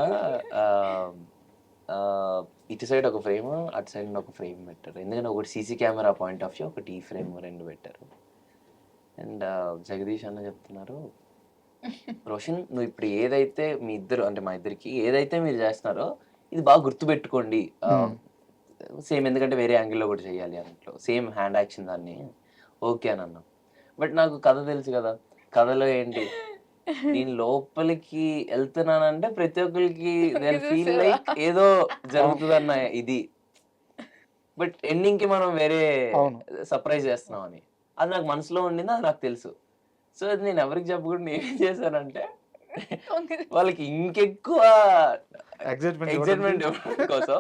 ఇటు సైడ్ ఒక ఫ్రేమ్, అటు సైడ్ ఒక ఫ్రేమ్ పెట్టారు. ఎందుకంటే ఒకటి CC camera point of view, ఒకటి ఈ ఫ్రేమ్, 2 పెట్టారు. అండ్ జగదీష్ అన్న చెప్తున్నారు, రోషన్ నువ్వు ఇప్పుడు ఏదైతే మీ ఇద్దరు అంటే మా ఇద్దరికి ఏదైతే మీరు చేస్తున్నారో ఇది బాగా గుర్తుపెట్టుకోండి. సేమ్ ఎందుకంటే వేరే యాంగిల్లో కూడా చేయాలి అన్నట్లు, సేమ్ హ్యాండ్ యాక్షన్ దాన్ని ఓకే అని అన్నాం. బట్ నాకు కథ తెలుసు కదా, కథలో ఏంటి నేను లోపలికి వెళ్తున్నానంటే ప్రతి ఒక్కరికి ఫీల్ లైక్ ఏదో జరుగుతుందన్న ఇది. బట్ ఎండింగ్ కి మనం వేరే సర్ప్రైజ్ చేస్తున్నాం అని అది నాకు మనసులో ఉండింది, అది నాకు తెలుసు. సో అది నేను ఎవరికి చెప్పకుండా ఏం చేశానంటే వాళ్ళకి ఇంకెక్కువ ఎక్సైట్మెంట్ కోసం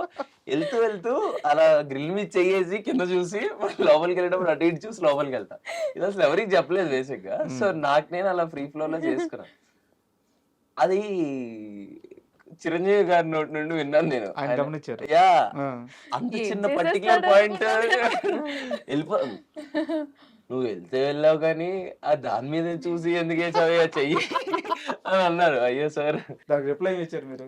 వెళ్తూ అలా గ్రిల్ మీద చెయ్యేసి కింద చూసి లోపలికి వెళ్ళేటప్పుడు అటు ఇటు చూసి లోపలికి వెళ్తా. ఇది అసలు ఎవరికి చెప్పలేదు బేసిక్ గా. సో నాకు నేను అలా ఫ్రీ ఫ్లో లో చేసుకున్నాను. అది చిరంజీవి గారి నోటి నుండి విన్నాను నేను. యా అంత చిన్న పర్టికులర్ పాయింట్ వెళ్ళిపో నువ్వు వెళ్తే వెళ్ళావు కానీ ఆ దాని మీద చూసి ఎందుకే చదివా చెయ్యి అని అన్నారు. అయ్యో సార్ రిప్లై ఇచ్చారు మీరు?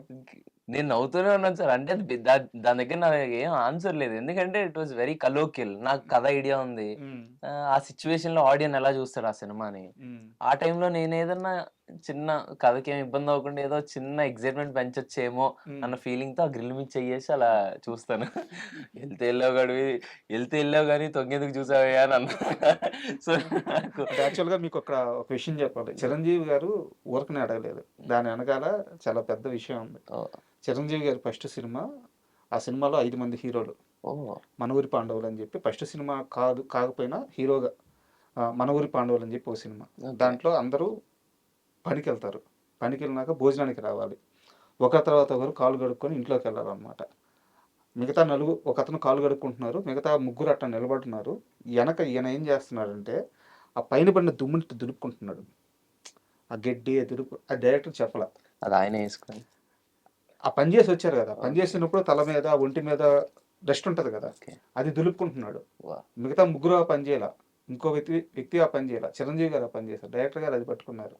నేను నవ్వుతూనే ఉన్నాను సార్. అంటే దాని దగ్గర నాకు ఏం ఆన్సర్ లేదు, ఎందుకంటే ఇట్ వాస్ వెరీ కలోకియల్. నాకు కథ ఐడియా ఉంది, ఆ సిచ్యువేషన్ లో ఆడియన్స్ ఎలా చూస్తాడు ఆ సినిమాని. ఆ టైంలో నేను ఏదన్నా చిన్న కథకి ఏమి ఇబ్బంది అవ్వకుండా ఏదో చిన్న ఎక్సైట్మెంట్ పెంచొచ్చేమో అన్న ఫీలింగ్ తో ఆ గ్రిల్ మీద చెయ్యేసి అలా చూస్తాను. వెళ్తే వెళ్ళావు కానీ తొంగెందుకు చూసావయ్యా అని అన్నా. సో యాక్చువల్ గా మీకు ఒక విషయం చెప్పాలి, చిరంజీవి గారు ఊరకనే అడగలేదు, దాని వెనకాల చాలా పెద్ద విషయం ఉంది. చిరంజీవి గారి ఫస్ట్ సినిమా, ఆ సినిమాలో 5 మంది హీరోలు, మన ఊరి పాండవులు అని చెప్పి ఫస్ట్ సినిమా కాకపోయినా హీరోగా మన ఊరి పాండవులు అని చెప్పి ఒక సినిమా. దాంట్లో అందరూ పనికి వెళ్తారు. పనికి వెళ్ళినాక భోజనానికి రావాలి. ఒకరి తర్వాత ఒకరు కాళ్ళు కడుక్కొని ఇంట్లోకి వెళ్ళాలన్నమాట. మిగతా ఒకతను కాళ్ళు కడుక్కుంటున్నారు. మిగతా ముగ్గురు అట్లా నిలబడుతున్నారు. వెనక ఈయన ఏం చేస్తున్నాడంటే ఆ పైన పడిన దుమ్ముని దులుపుకుంటున్నాడు. ఆ గడ్డి దులుపు ఆ డైరెక్టర్ చెప్పాల. అది ఆయన వేసుకొని ఆ పని చేసి వచ్చారు కదా, పని చేసినప్పుడు తల మీద ఒంటి మీద డస్ట్ ఉంటుంది కదా, ఓకే. అది దులుపుకుంటున్నాడు. వా. మిగతా ముగ్గురు ఆ పని చేయాల. ఇంకో వ్యక్తి ఆ పని చేయాల. చిరంజీవి గారు ఆ పని చేశారు. డైరెక్టర్ గారు అది పట్టుకున్నారు.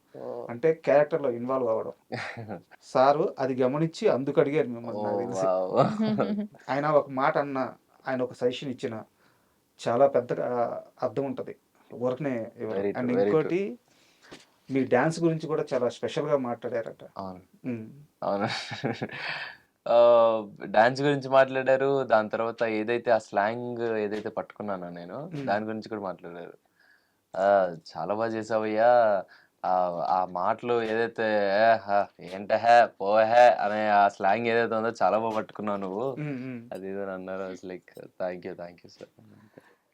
అంటే క్యారెక్టర్లో ఇన్వాల్వ్ అవ్వడం. సారు అది గమనించి అందుకు అడిగారు మిమ్మల్ని నాకు తెలిసి. ఆయన ఒక మాట అన్న, ఆయన ఒక సజెషన్ ఇచ్చిన చాలా పెద్ద అర్థం ఉంటుంది. ఊరకనే ఇవ్వరు. Very true, అండ్ very ఇంకోటి మీ డ్యాన్స్ గురించి కూడా చాలా స్పెషల్గా మాట్లాడారట. అవును ఉమ్. అవును. డాన్స్ గురించి మాట్లాడారు. దాని తర్వాత ఏదైతే ఆ స్లాంగ్ ఏదైతే పట్టుకున్నానో నేను దాని గురించి కూడా మాట్లాడారు. చాలా బాగా చేసావయ్యా. ఆ మాటలు ఏదైతే ఏంటహే పోహే అనే ఆ స్లాంగ్ ఏదైతే ఉందో చాలా బాగా పట్టుకున్నావు నువ్వు. అది ఏదో అన్నారు. Like thank you sir.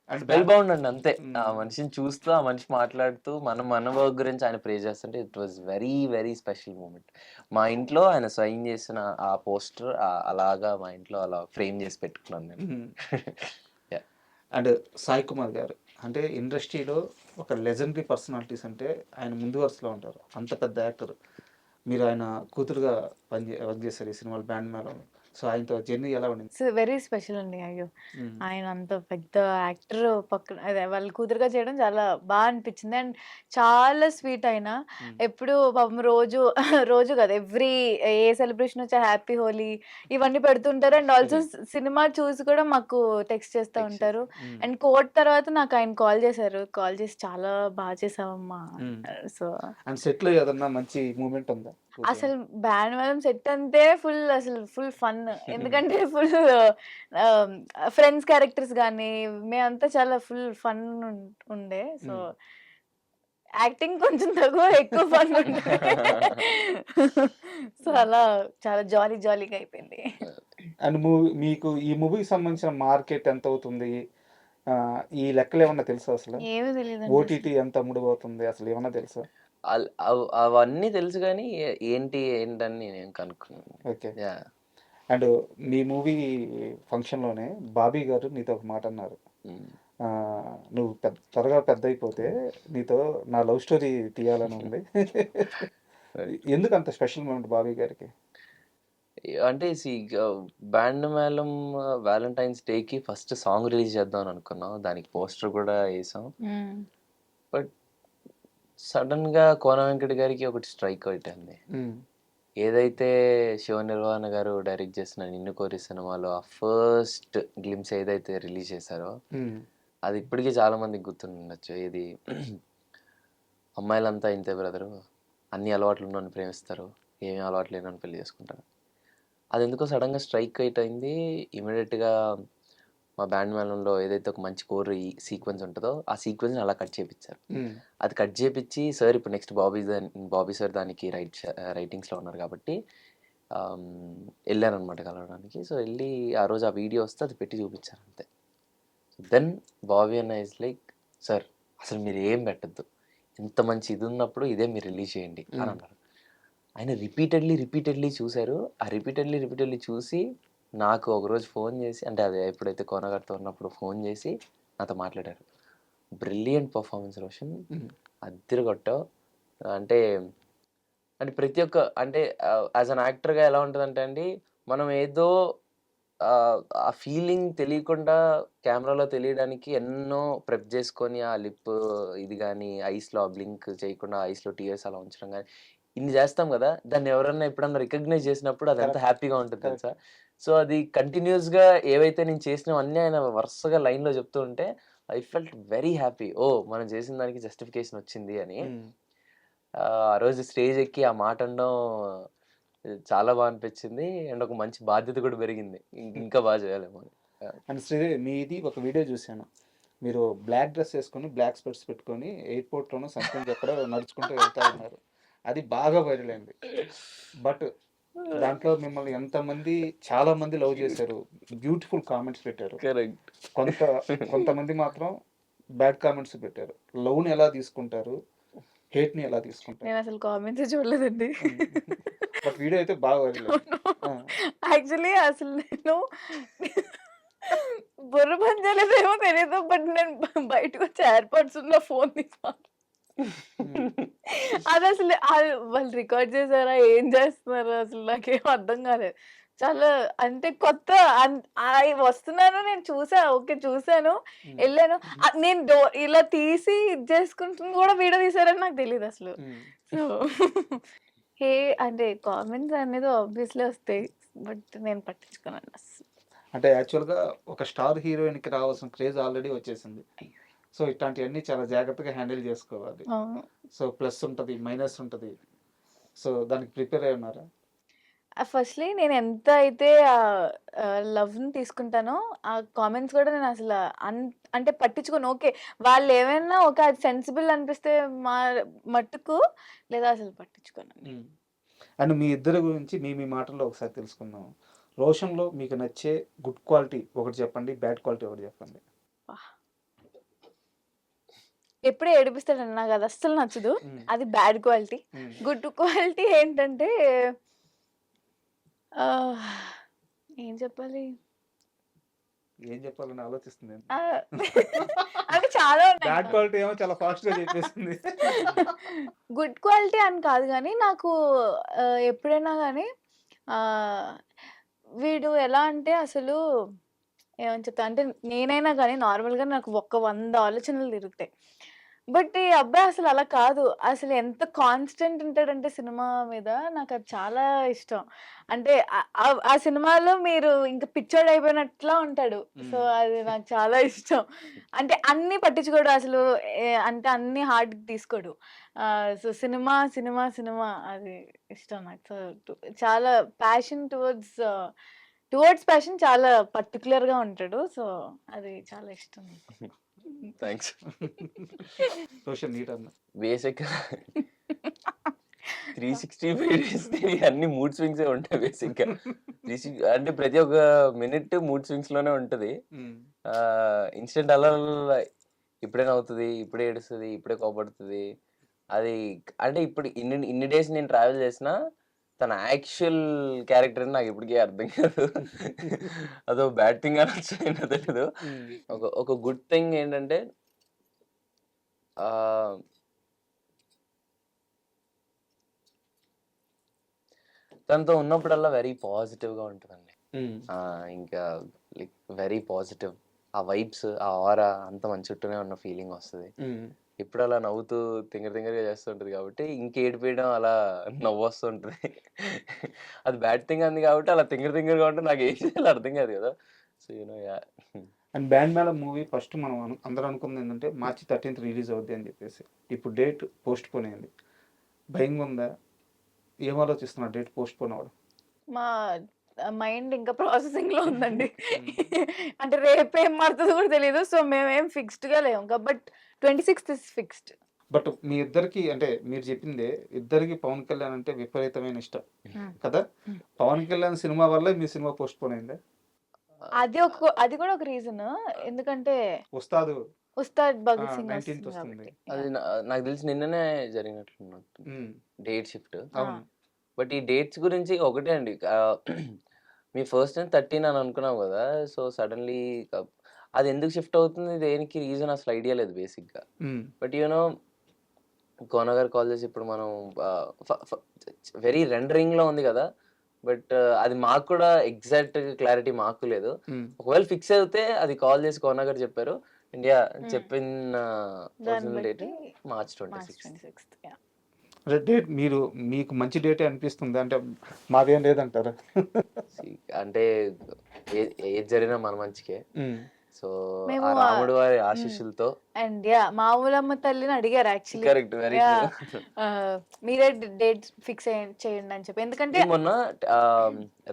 And well bound అండి అంతే. ఆ మనిషిని చూస్తూ ఆ మనిషి మాట్లాడుతూ మన వర్క్ గురించి ఆయన ప్రే చేస్తుంటే it was very very special moment. మా ఇంట్లో ఆయన సైన్ చేసిన ఆ పోస్టర్ అలాగా మా ఇంట్లో అలా ఫ్రేమ్ చేసి పెట్టుకున్నాను నేను. Yeah. అండ్ సాయి కుమార్ గారు అంటే ఇండస్ట్రీలో ఒక లెజెండరీ పర్సనాలిటీస్ అంటే ఆయన ముందు వరుసలో ఉంటారు. అంత పెద్ద యాక్టర్. మీరు ఆయన కూతురుగా వర్క్ చేశారు ఈ సినిమాలో బ్యాండ్ మేళంలో. సో ఆయనతో జర్నీ ఎలా ఉండింది? సో వెరీ స్పెషల్ అండి. అయ్యో! ఆయన అంత పెద్ద యాక్టర్ పక్కన అదే వాళ్ళ కూతురుగా చేయడం చాలా అనిపించింది. అండ్ చాలా స్వీట్ ఆయన. ఎప్పుడు పాపం రోజు రోజు కాదు, ఎవ్రీ ఏ సెలబ్రేషన్ వచ్చా హ్యాపీ హోలీ ఇవన్నీ పెడుతుంటారు. అండ్ ఆల్సో సినిమా చూసి కూడా మాకు టెక్స్ట్ చేస్తూ ఉంటారు. అండ్ కోర్ట్ తర్వాత నాకు ఆయన కాల్ చేశారు. కాల్ చేసి చాలా బాగా చేసావమ్మా. సో అండ్ సెట్లో ఏదన్నా మంచి మూమెంట్ ఉందా? అసలు బ్యాండ్ మేళం సెట్ అంటే ఫుల్ ఫన్. ఎందుకంటే ఫుల్ ఫ్రెండ్స్ క్యారెక్టర్స్ గానీ మేమంతా చాలా ఫుల్ ఫన్ ఉండే. సో యాక్టింగ్ కొంచెం తక్కువ, ఎక్కువ ఫన్ ఉండే. సో అలా చాలా జాలీగా అయిపోయింది. అండ్ మీకు ఈ మూవీకి సంబంధించిన మార్కెట్ ఎంత అవుతుంది? ఈ లెక్కలు ఏమన్నా తెలుసా అసలు? ఏమీ తెలియదు. ఓటీటీ ఎంత అమ్ముడుపోతుంది అసలు ఏమన్నా తెలుసా? అవన్నీ తెలుసు కానీ ఏంటని నేను కనుక్కున్నాను. ఓకే. Yeah. అండ్ మీ మూవీ ఫంక్షన్లోనే బాబీ గారు నీతో ఒక మాట అన్నారు. నువ్వు త్వరగా పెద్ద అయిపోతే నీతో నా లవ్ స్టోరీ తీయాలని ఉంది. ఎందుకు అంత స్పెషల్ మూమెంట్ బాబీ గారికి? అంటే బ్యాండ్ మేళం వ్యాలంటైన్స్ డేకి ఫస్ట్ సాంగ్ రిలీజ్ చేద్దాం అని అనుకున్నాం. దానికి పోస్టర్ కూడా వేసాం. బట్ సడన్ గా కోన వెంకట గారికి ఒకటి స్ట్రైక్ అవుతుంది. ఏదైతే శివ నిర్వాణ గారు డైరెక్ట్ చేసిన నిన్ను కోరి సినిమాలో ఆ ఫస్ట్ గ్లిమ్స్ ఏదైతే రిలీజ్ చేశారో అది ఇప్పటికీ చాలా మందికి గుర్తుండొచ్చు. ఇది అమ్మాయిలంతా ఇంతే బ్రదరు, అన్ని అలవాట్లు ఉన్నోని ప్రేమిస్తారు, ఏమీ అలవాట్లు లేనని పెళ్లి చేసుకుంటారు. అది ఎందుకో సడన్గా స్ట్రైక్ అయింది. ఇమీడియట్గా మా బ్యాండ్ మేళంలో ఏదైతే ఒక మంచి కోర్ సీక్వెన్స్ ఉంటుందో ఆ సీక్వెన్స్ని అలా కట్ చేయించారు. అది కట్ చేయించి సార్ ఇప్పుడు నెక్స్ట్ బాబీ సార్ దానికి రైటింగ్స్లో ఉన్నారు కాబట్టి వెళ్ళారనమాట కలవడానికి. సో వెళ్ళి ఆ రోజు ఆ వీడియో వస్తే అది పెట్టి చూపించారు అంతే. దెన్ బాబీ అన్న ఇస్ లైక్ సార్ అసలు మీరు ఏం పెట్టద్దు, ఇంత మంచి ఇది ఉన్నప్పుడు ఇదే మీరు రిలీజ్ చేయండి అని అన్నారు. ఆయన రిపీటెడ్లీ చూశారు. ఆ రిపీటెడ్లీ చూసి నాకు ఒకరోజు ఫోన్ చేసి, అంటే అదే ఎప్పుడైతే కోనగారితో ఉన్నప్పుడు ఫోన్ చేసి నాతో మాట్లాడారు. బ్రిలియంట్ పర్ఫార్మెన్స్ రోషన్, అద్దరు కొట్టావు. అంటే ప్రతి ఒక్క అంటే యాజ్ అన్ యాక్టర్గా ఎలా ఉంటుందంటే అండి, మనం ఏదో ఆ ఫీలింగ్ తెలియకుండా కెమెరాలో తెలియడానికి ఎన్నో ప్రెప్ చేసుకొని ఆ లిప్ ఇది కానీ ఐస్లో బ్లింక్ చేయకుండా ఐస్లో టీయర్స్ అలా ఉంచడం కానీ ఇన్ని చేస్తాం కదా, దాన్ని ఎవరన్నా ఎప్పుడన్నా రికగ్నైజ్ చేసినప్పుడు అది ఎంత హ్యాపీగా ఉంటుంది తెలుసా. సో అది కంటిన్యూస్గా ఏవైతే నేను చేసినవన్నీ ఆయన వరుసగా లైన్లో చెప్తూ ఉంటే ఐ ఫెల్ట్ వెరీ హ్యాపీ. ఓ మనం చేసిన దానికి జస్టిఫికేషన్ వచ్చింది అని. ఆ రోజు స్టేజ్ ఎక్కి ఆ మాట అనడం చాలా బాగా అనిపించింది. అండ్ ఒక మంచి బాధ్యత కూడా పెరిగింది, ఇంకా బాగా చేయాలేమో అని. అండ్ శ్రీదేవి మీది ఒక వీడియో చూశాను. మీరు బ్లాక్ డ్రెస్ వేసుకొని బ్లాక్ స్పెట్స్ పెట్టుకొని ఎయిర్పోర్ట్లోనూ సంథింగ్ ఎక్కడో నడుచుకుంటూ వెళ్తా ఉన్నారు. అది బాగా వైరల్ అయింది. బట్ దాంట్లో మిమ్మల్ని చాలా మంది లవ్ చేశారు, బ్యూటిఫుల్ కామెంట్స్ పెట్టారు. కొంతమంది మాత్రం బ్యాడ్ కామెంట్స్ పెట్టారు. లవ్ని ఎలా తీసుకుంటారు, హేట్ని ఎలా తీసుకుంటారు? నేను అసలు కామెంట్స్ చూడలేదండి. బట్ వీడియో అయితే బాగా వైరల్ అయింది. ఆ. యాక్చువల్లీ అసలు నేను బుర్ర పని చేయలేదేమో తెలీదు. బట్ నేను బయటకు వచ్చి ఎయిర్‌పోడ్స్ ఉన్న ఫోన్ తీసి అదసలు వాళ్ళు రికార్డ్ చేసారా? ఏం చేస్తున్నారో అసలు నాకేం అర్థం కాలేదు. చాలా అంటే కొత్త వస్తున్నాను నేను చూసా. ఓకే. చూసాను. ఉమ్. ఎళ్ళాను. నేను ఇలా తీసి ఇది చేసుకుంటుంది కూడా వీడియో తీశారని నాకు తెలీదసలు. ఉమ్. సో హే అంటే కామెంట్స్ అనేది ఆబ్వియస్లీ వస్తాయి. బట్ నేను పట్టించుకోనండి అస్సలు. అంటే యాక్చువల్గా ఒక స్టార్ హీరోయిన్కి రావాల్సిన క్రేజ్ ఆల్రెడీ వచ్చేసింది. సో ఇట్లాంటివన్నీ చాలా జాగ్రత్తగా హ్యాండిల్ చేసుకోవాలి. అవును. సో ప్లస్ ఉంటుంది, మైనస్ ఉంటుంది. సో దానికి ప్రిపేర్ అయి ఉన్నారా? ఫస్ట్‌లీ నేను ఎంత అయితే లవ్‌ని తీసుకుంటానో, ఆ కామెంట్స్ కూడా నేను అసలు అంటే పట్టించుకోను. ఓకే. వాళ్ళేమైనా ఓకే. అది సెన్సిబుల్ అనిపిస్తే మా మట్టుకు లేదా అసలు పట్టించుకోనండి. అండ్ మీ ఇద్దరి గురించి మీ మాటల్లో ఒకసారి తెలుసుకుందాం. రోషన్‌లో మీకు నచ్చే గుడ్ క్వాలిటీ ఒకటి చెప్పండి, బ్యాడ్ క్వాలిటీ ఒకటి చెప్పండి. ఎప్పుడే ఏడిపిస్తాడండి. నాకు అది అస్సలు నచ్చదు. ఉమ్. అది బ్యాడ్ క్వాలిటీ. ఉమ్. గుడ్ క్వాలిటీ ఏంటంటే ఆహ్, ఏం చెప్పాలి? ఏం చెప్పాలని ఆలోచిస్తుంది. ఆహ్, అంటే చాలా ఉన్నాయి. బ్యాడ్ క్వాలిటీ ఏమో చాలా ఫాస్ట్‌గా చెప్పేసింది. గుడ్ క్వాలిటీ అని కాదు గానీ, నాకు ఎప్పుడైనా గానీ ఆహ్, వీడు ఎలా అంటే అసలు ఏమని చెప్తా అంటే నేనైనా గానీ నార్మల్‌గా నాకు ఒక 100 ఆలోచనలు తిరుగుతాయి. బట్ ఈ అబ్బాయి అసలు అలా కాదు. అసలు ఎంత కాన్స్టెంట్ ఉంటాడంటే సినిమా మీద నాకది చాలా ఇష్టం. అంటే ఆ సినిమాలో మీరు ఇంక పిచ్చోడయిపోయినట్లా ఉంటాడు. సో, అది నాకు చాలా ఇష్టం. అంటే అన్నీ పట్టించుకోడు అసలు. అంటే అన్నీ హార్ట్‌కి తీసుకోడు. సో, సినిమా అది ఇష్టం నాకు. సో, చాలా ప్యాషన్ టువర్డ్స్ ప్యాషన్ చాలా పర్టిక్యులర్‌గా ఉంటాడు. సో, అది చాలా ఇష్టం నాకు. థ్యాంక్స్. రోషన్ నీ టర్న్. బేసిక్‌గా 365 డేస్ అన్ని మూడ్ స్వింగ్సే ఉంటాయి బేసిక్‌గా. అంటే ప్రతి ఒక్క మినిట్ మూడ్ స్వింగ్స్‌లోనే ఉంటది. ఇన్స్టెంట్ అలా ఇప్పుడే నవ్వుతది, ఇప్పుడే ఏడుస్తది, ఇప్పుడే కోపడుతది. అది అంటే ఇప్పుడు ఇన్ని డేస్ నేను ట్రావెల్ చేసినా తన యాక్చువల్ క్యారెక్టర్ అని నాకు ఇప్పటికీ అర్థం కాదు. అదో బ్యాడ్ థింగ్ అనొచ్చో ఏంటో తెలీదు. ఒక గుడ్ థింగ్ ఏంటంటే ఆహ్, తనతో ఉన్నప్పుడల్లా వెరీ పాజిటివ్‌గా ఉంటదండి. ఇంకా లైక్ వెరీ పాజిటివ్. ఆ వైబ్స్, ఆ ఆరా అంతా మన చుట్టూనే ఉన్న ఫీలింగ్ వస్తది. ఎప్పుడు అలా నవ్వుతూ తింగరగా చేస్తుంటది కాబట్టి ఇంకేడిపియడం అలా నవ్వొస్తుంటది. అది బ్యాడ్ థింగ్ అంది కాబట్టి అలా తింగరగా ఉంటే నాకు ఏం చేయాలో అర్థం కాదు కదా! So yeah! And band Melam movie first మనం అందరూ అనుకుంది ఏంటంటే మార్చి 13th రిలీజ్ అవుద్ది అని చెప్పేసి. ఇప్పుడు డేట్ పోస్ట్ పోన్ అయింది. భయంగా ఉందా? ఏం ఆలోచిస్తున్నారు డేట్ పోస్ట్ పోన్ అవ్వడం? మా మైండ్ ఇంకా ప్రాసెసింగ్‌లో ఉందండి. అంటే రేపేం మారుతదో కూడా తెలీదు. సో, మేమేం ఫిక్స్డ్‌గా లేము. బట్ 26థ్ ఇస్ ఫిక్స్డ్. బట్ మీ ఇద్దరికి అంటే మీరు చెప్పిందే ఇద్దరికి పవన్ కళ్యాణ్ అంటే విపరీతమైన ఇష్టం కదా? పవన్ కళ్యాణ్ సినిమా వల్లే మీ సినిమా పోస్ట్ పోన్ అయిందా? అది కూడా ఒక రీజన్. ఎందుకంటే ఉస్తాద్ భగత్ సింగ్ 19th వస్తుంది వస్తుంది. కాబట్టి. అది నాకు తెలిసి నిన్ననే జరిగినట్లున్నట్టు డేట్ షిఫ్ట్. అవును. బట్ ఈ డేట్స్ గురించి ఒకటే అండి. మీ ఫస్ట్ 13 అని అనుకున్నాం కదా! సో సడన్‌లీ అది ఎందుకు షిఫ్ట్ అవుతుంది? దేనికి రీజన్ అసలు ఐడియా లేదు బేసిక్‌గా. బట్ కోన గారు కాల్ చేసి ఇప్పుడు మనం వెరీ రెండరింగ్‌లో ఉంది కదా! బట్ అది మాకు కూడా ఎగ్జాక్ట్ క్లారిటీ మాకు లేదు. ఒకవేళ ఫిక్స్ అవుతే అది కాల్ చేసి కోన గారు చెప్పారు. ఇండియా చెప్పిన original date March 26th. Date మీకు మంచి డేటే అనిపిస్తుంది అంటే మాదేం లేదంటారా? అంటే ఏది జరిగినా మన మంచికే. సో మేము ఆ రాముడు వారి ఆశీస్సులతో అండ్ మా ఊలమ్మ తల్లిని అడిగారు యాక్చువల్లీ. కరెక్ట్ వెరీ మీరే డేట్ ఫిక్స్ చేయండి అని చెప్పి. ఎందుకంటే మొన్న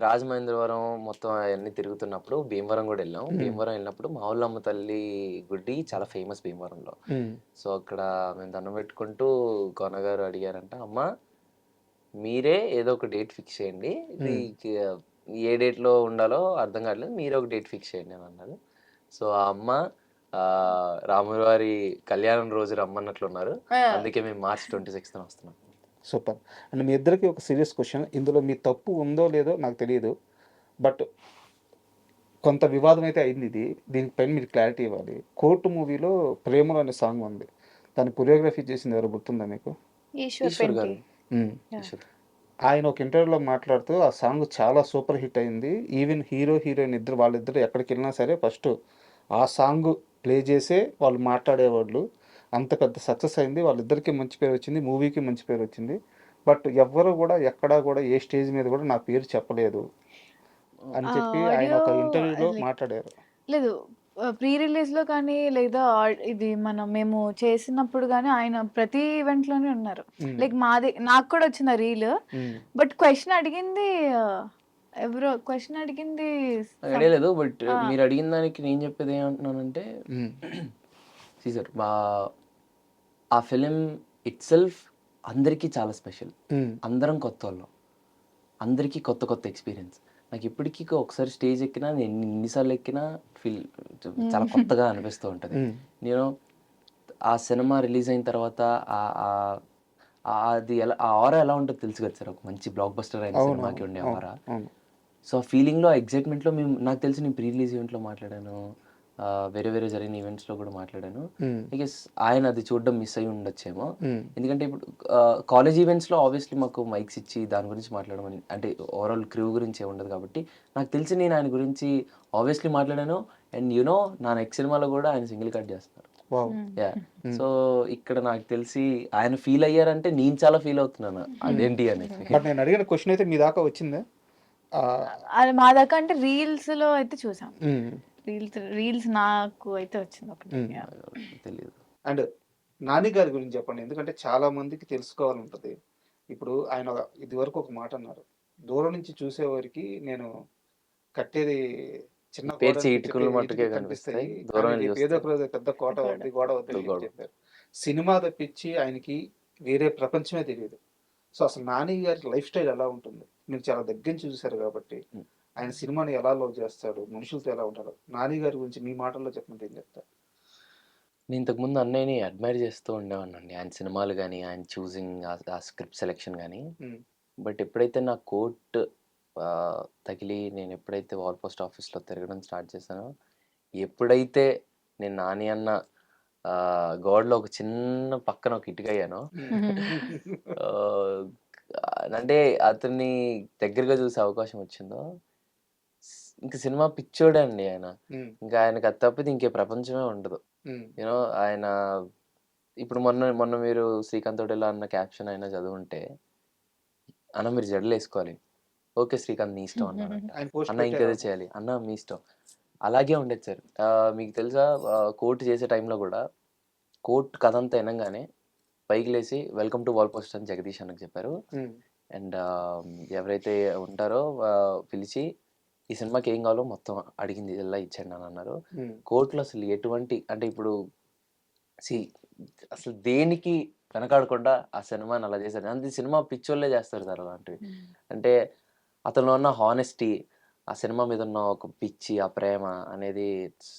రాజమహేంద్రవరం మొత్తం అవన్నీ తిరుగుతున్నప్పుడు భీమవరం కూడా వెళ్ళాం. భీమవరం వెళ్ళినప్పుడు మా ఊళ్ళమ్మ తల్లి గుడి చాలా ఫేమస్ భీమవరంలో. సో అక్కడ మేము దండం పెట్టుకుంటూ కొనగారు అడిగారంట, అమ్మ మీరే ఏదో ఒక డేట్ ఫిక్స్ చేయండి, ఏ డేట్ లో ఉండాలో అర్థం కావట్లేదు, మీరే ఒక డేట్ ఫిక్స్ చేయండి అని అన్నారు. సో ఆ అమ్మ రాముల వారి కళ్యాణం రోజు రమ్మన్నట్లున్నారు. అందుకే మేము మార్చ్ 26న వస్తున్నాం. సూపర్. అండ్ మీ ఇద్దరికి ఒక సీరియస్ క్వశ్చన్. ఇందులో మీ తప్పు ఉందో లేదో నాకు తెలియదు. బట్ కొంత వివాదం అయితే అయింది ఇది. దీనిపైన మీరు క్లారిటీ ఇవ్వాలి. కోర్టు మూవీలో 'ప్రేమలో' అనే సాంగ్ ఉంది. దాన్ని కొరియోగ్రఫీ చేసింది ఎవరో గుర్తుందా మీకు? ఈశ్వర్ ఈశ్వర్ గారు. పెంటి. ఉమ్. Yeah. ఈశ్వర్. ఆయన ఒక ఇంటర్వ్యూలో మాట్లాడుతూ ఆ సాంగ్ చాలా సూపర్ హిట్ అయింది. ఈవెన్ హీరో హీరోయిన్ వాళ్ళిద్దరు ఎక్కడికి వెళ్ళినా సరే ఫస్ట్ ఆ సాంగ్ ప్లే చేసే వాళ్ళు మాట్లాడేవాళ్ళు. అంత పెద్ద సక్సెస్ అయింది. వాళ్ళిద్దరికీ మంచి పేరు వచ్చింది. మూవీకి మంచి పేరు వచ్చింది. బట్ ఎవ్వరు కూడా ఎక్కడా కూడా ఏ స్టేజ్ మీద కూడా నా పేరు చెప్పలేదు అని చెప్పి ఆయన ఒక ఆడియో ఇంటర్వ్యూలో లైక్ మాట్లాడారు. లేదు. ప్రీ రిలీజ్‌లో కానీ లేదా ఇది మేము చేసినప్పుడు గానీ ఆయన ప్రతి ఈవెంట్‌లోనే ఉన్నారు. ఉమ్, లైక్ నాకు కూడా వచ్చింది ఆ రీల్. ఉమ్, బట్ క్వెషన్ అడిగింది ఎవరో క్వెషన్ అడిగింది నాకు ఐడియా లేదు. బట్ ఆ! మీరు అడిగిన దానికి నేను చెప్పేది ఏమంటున్నానంటే, ఉమ్, సీజర్ ఆ ఫిలిం ఇట్ సెల్ఫ్ అందరికీ చాలా స్పెషల్. ఉమ్, అందరం కొత్తోళ్ళం. అందరికీ కొత్త కొత్త ఎక్స్పీరియన్స్. నాకు ఇప్పటికీ ఒకసారి స్టేజ్ ఎక్కినా, నేను ఎన్నిసార్లు ఎక్కినా చాలా కొత్తగా అనిపిస్తూ ఉంటుంది. ఉమ్, నేను ఆ సినిమా రిలీజ్ అయిన తర్వాత ఆ- ఆ- అది ఎలా ఆ ఆరా ఎలా ఉంటుందో తెలుసు కదా సార్. ఒక మంచి బ్లాక్ బస్టర్ అయిన అవును సినిమాకి అవును ఉండే అవును ఆరా. అవును. సో ఆ ఫీలింగ్లో, ఆ ఎగ్జైట్మెంట్లో నాకు తెలిసి నేను ప్రీ రిలీజ్ ఈవెంట్లో మాట్లాడాను. వేరే వేరే జరిగిన ఈవెంట్స్లో కూడా మాట్లాడాను. ఉమ్, ఐ గెస్ ఆయన అది చూడడం మిస్ అయ్యి ఉండొచ్చేమో. ఉమ్, ఎందుకంటే ఇప్పుడు కాలేజ్ ఈవెంట్స్లో ఆబ్వియస్లీ మాకు మైక్స్ ఇచ్చి దాని గురించి మాట్లాడమని, అంటే ఓవరాల్ క్రూ గురించి ఏ ఉండదు కాబట్టి నాకు తెలిసి నేను ఆయన గురించి ఆబ్వియస్లీ మాట్లాడాను. అండ్ యూనో నా నెక్స్ట్ సినిమాలో కూడా ఆయన సింగిల్ కట్ చేస్తున్నారు. వావ్. యా. ఉమ్. సో ఇక్కడ నాకు తెలిసి ఆయన ఫీల్ అయ్యారంటే నేను చాలా ఫీల్ అవుతున్నాను అదేంటి అని. బట్ నేను అడిగిన క్వశ్చన్ అయితే మీ దాకా వచ్చిందా? ఆ, అది మా దాకా అంటే రీల్స్‌లో అయితే చూసాం. ఉమ్, రీల్స్ నాకు అయితే వచ్చింది ఒకటి. ఉమ్. Yeah. తెలియదు. అండ్ నాని గారి గురించి చెప్పండి. ఎందుకంటే చాలా మందికి తెలుసుకోవాలంటది. ఇప్పుడు ఆయన ఇదివరకు ఒక మాట అన్నారు. దూరం నుంచి చూసేవారికి నేను కట్టేది చిన్న గోడ పేర్చి అనిపించే ఇటుకలు మట్టుకే ఇటుకలు కనిపిస్తాయి, కనిపిస్తాయి, దూరం కానీ వెళ్ళి రేపు ఏదో చూస్తే ఒక రోజు పెద్ద కోట గోడ. ఉంది, గోడ వద్దని గోడ. చెప్పారు. సినిమా తప్పించి ఆయనకి వేరే ప్రపంచమే తెలియదు. సో అసలు నాని గారి లైఫ్ స్టైల్ ఎలా ఉంటుంది? మీరు చాలా దగ్గర నుంచి చూశారు కాబట్టి ఆయన సినిమాని ఎలా లవ్ చేస్తాడు, మనుషులతో ఎలా ఉంటాడు, నాని గారి గురించి మీ మాటల్లో చెప్పండి, ఏం చెప్తారు? నేను ఇంతకుముందు అన్నయ్యని అడ్మైర్ చేస్తూ ఉండేవాడినండి. ఆయన సినిమాలు కానీ, ఆయన చూసింగ్, ఆ స్క్రిప్ట్ సెలెక్షన్ కానీ. ఉమ్, బట్ ఎప్పుడైతే నా కోట్ తగిలి నేను ఎప్పుడైతే వాల్ పోస్ట్ ఆఫీస్లో తిరగడం స్టార్ట్ చేశానో, ఎప్పుడైతే నేను నాని అన్న గోడలో ఒక చిన్న పక్కన ఒక ఇటుక అయ్యానో, ఆ, అంటే అతన్ని దగ్గరగా చూసే అవకాశం వచ్చిందో, ఇంకా సినిమా పిచ్చోడే అండి ఆయన. ఉమ్, ఇంకా ఆయనకు అది తప్పితే ఇంకే ప్రపంచమే ఉండదు. ఉమ్, యూనో ఆయన ఇప్పుడు మొన్న మొన్న మీరు శ్రీకాంత్ తోటేలా అన్న క్యాప్షన్ అయినా చదువుంటే, అన్న మీరు జడలు వేసుకోవాలి, ఓకే శ్రీకాంత్ నీ ఇష్టం అన్నాడంట. ఆయన పోస్ట్ అన్న పెట్టారు. ఇంకేదో చేయాలి, అన్న మీ ఇష్టం. అలాగే ఉండేది సార్. మీకు తెలుసా, కోర్టు చేసే టైంలో కూడా కోర్టు కథ అంతా వినంగానే పైకి లేచి వెల్కమ్ టు వాల్ పోస్ట్ అని జగదీష్ అన్నకు చెప్పారు. ఉమ్, అండ్ ఎవరైతే ఉంటారో పిలిచి ఈ సినిమాకి ఏం కావాలో మొత్తం అడిగింది ఇలా ఇచ్చేయండి అని అన్నారు. ఉమ్, కోర్టులో అసలు ఎటువంటి, అంటే ఇప్పుడు అసలు దేనికి వెనకాడకుండా ఆ సినిమాని అలా చేశారు. అంతే, సినిమా పిచ్చోళ్ళే చేస్తారు సార్ అలాంటివి. అంటే అతనిలో ఉన్న హానెస్టీ, ఆ సినిమా మీద ఉన్న ఒక పిచ్చి, ఆ ప్రేమ అనేది ఇట్స్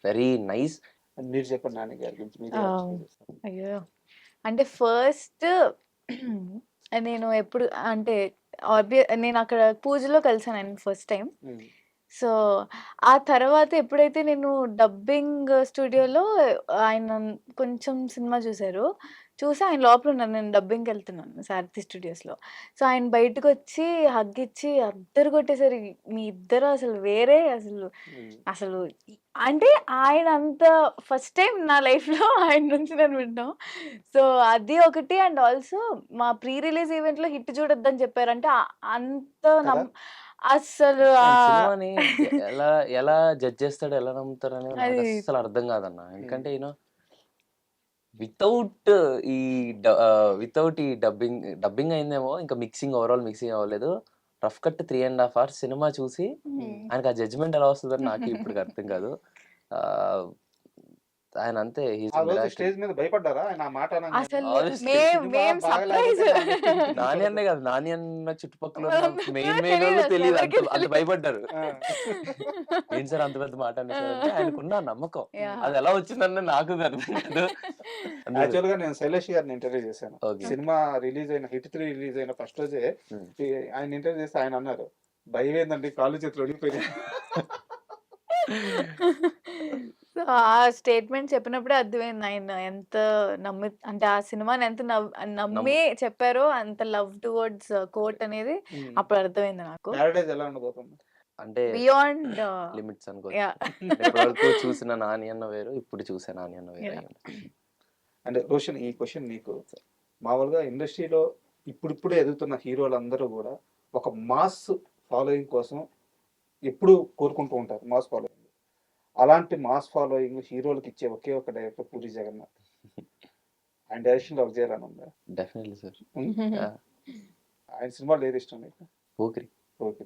వెరీ నైస్. మీరు చెప్పండి నాని గారి గురించి మీరు ఆ, ఎలా explain చేస్తారు? అయ్యో! అంటే ఫస్ట్ నేను ఎప్పుడు అంటే నేను అక్కడ పూజలో కలిసాను ఆయనని ఫస్ట్ టైం. ఉమ్, సో, ఆ తర్వాత ఎప్పుడైతే నేను డబ్బింగ్ స్టూడియోలో ఆయన కొంచెం సినిమా చూసారు. చూసి ఆయన లోపల ఉన్నారు. నేను డబ్బింగ్‌కెళ్తున్నాను సారథి స్టూడియోస్‌లో. సో, ఆయన బయటకొచ్చి హగ్ ఇచ్చి అద్దరు కొట్టేసారు. మీ ఇద్దరు అసలు వేరే అసలు. ఉమ్, అసలు అంటే ఆయన అంత ఫస్ట్ టైమ్ నా లైఫ్‌లో ఆయన నుంచి నేను వినడం. సో, అది ఒకటి. అండ్ ఆల్సో మా ప్రీ రిలీజ్ ఈవెంట్‌లో హిట్ చూడొద్దని చెప్పారు. అంటే అంత కదా. అస్సలు ఆయన సినిమాని ఎలా ఎలా జడ్జ్ చేస్తాడో, ఎలా నమ్ముతారు అనేది నాకు అది అస్సలు అర్థం కాదన్న. ఎందుకంటే ఉమ్, యూనో వితౌట్ వితౌట్ ఈ డబ్బింగ్ అయిందేమో, ఇంకా ఓవరాల్ మిక్సింగ్ అవ్వలేదు. రఫ్ కట్ 3.5 hours సినిమా చూసి హ్మ్. ఆయనకు ఆ జడ్జ్మెంట్ ఎలా వస్తుందని నాకు ఇప్పుడు అర్థం కాదు. ఆయన అంతే he's ఆ a రోజు miracle. స్టేజ్ మీద భయపడ్డారా ఆయన ఆ మాట అనగానే? అసలు Honestly, మేం సినిమా సర్ప్రైజ్. బాగలేకపోతే నా నెత్తి మీద నాని అన్నే కాదు, నాని అన్న చుట్టుపక్కల ఉన్న మెయిన్ వాళ్ళు తెలీదు, తెలియదు, ఎవరికీ అంత భయపడ్డారు. ఆ. ఏంటి సార్ అంత పెద్ద మాట అనేసారంటే ఆయనకున్న ఆ నమ్మకం, Yeah. అది ఎలా వచ్చిందన్న నాకు అర్థం కాదు. యాక్చువల్ గా నేను శైలేష్ గారిని ఇంటర్వ్యూ చేశాను. Okay. సినిమా రిలీజ్ అయిన హిట్ 3 రిలీజ్ అయిన ఫస్ట్ రోజే Hmm. ఆయన ఇంటర్వ్యూ చేస్తే ఆయన అన్నారు, భయం ఏందండి కాళ్ళు చేతులు వణిగిపోయినాయి. సో ఆ స్టేట్మెంట్ చెప్పినప్పుడే అర్థమైంది ఆయన ఎంత అంటే ఆ సినిమాని ఎంత నమ్మి చెప్పారో, అంత లవ్ టువర్డ్స్ కోట్ అనేది అప్పుడు అర్థమైంది నాకు. ప్యారడైజ్ ఎలా ఉండబోతుంది? అంటే బియాండ్ లిమిట్స్ అనుకోవచ్చు. ఇప్పటివరకు చూసిన నాని అన్న వేరు, ఇప్పుడు చూసే నాని అన్న వేరు. అంటే రోషన్, ఈ క్వశ్చన్ నీకు. మామూలుగా ఇండస్ట్రీలో ఇప్పుడిప్పుడే ఎదుగుతున్న హీరోలందరూ కూడా ఒక మాస్ ఫాలోయింగ్ కోసం ఎప్పుడు కోరుకుంటూ ఉంటారు, మాస్ ఫాలోయింగ్. అలాంటి మాస్ ఫాలోయింగ్ హీరోలకు ఇచ్చే ఒకే ఒక డైరెక్టర్ పూరి జగన్నాథ్. ఆయన డైరెక్షన్ లో వర్క్ చేయాలని ఉందా? Definitely sir. ఆయన సినిమాలు ఏది ఇష్టం నీకు? Pokiri. Okay.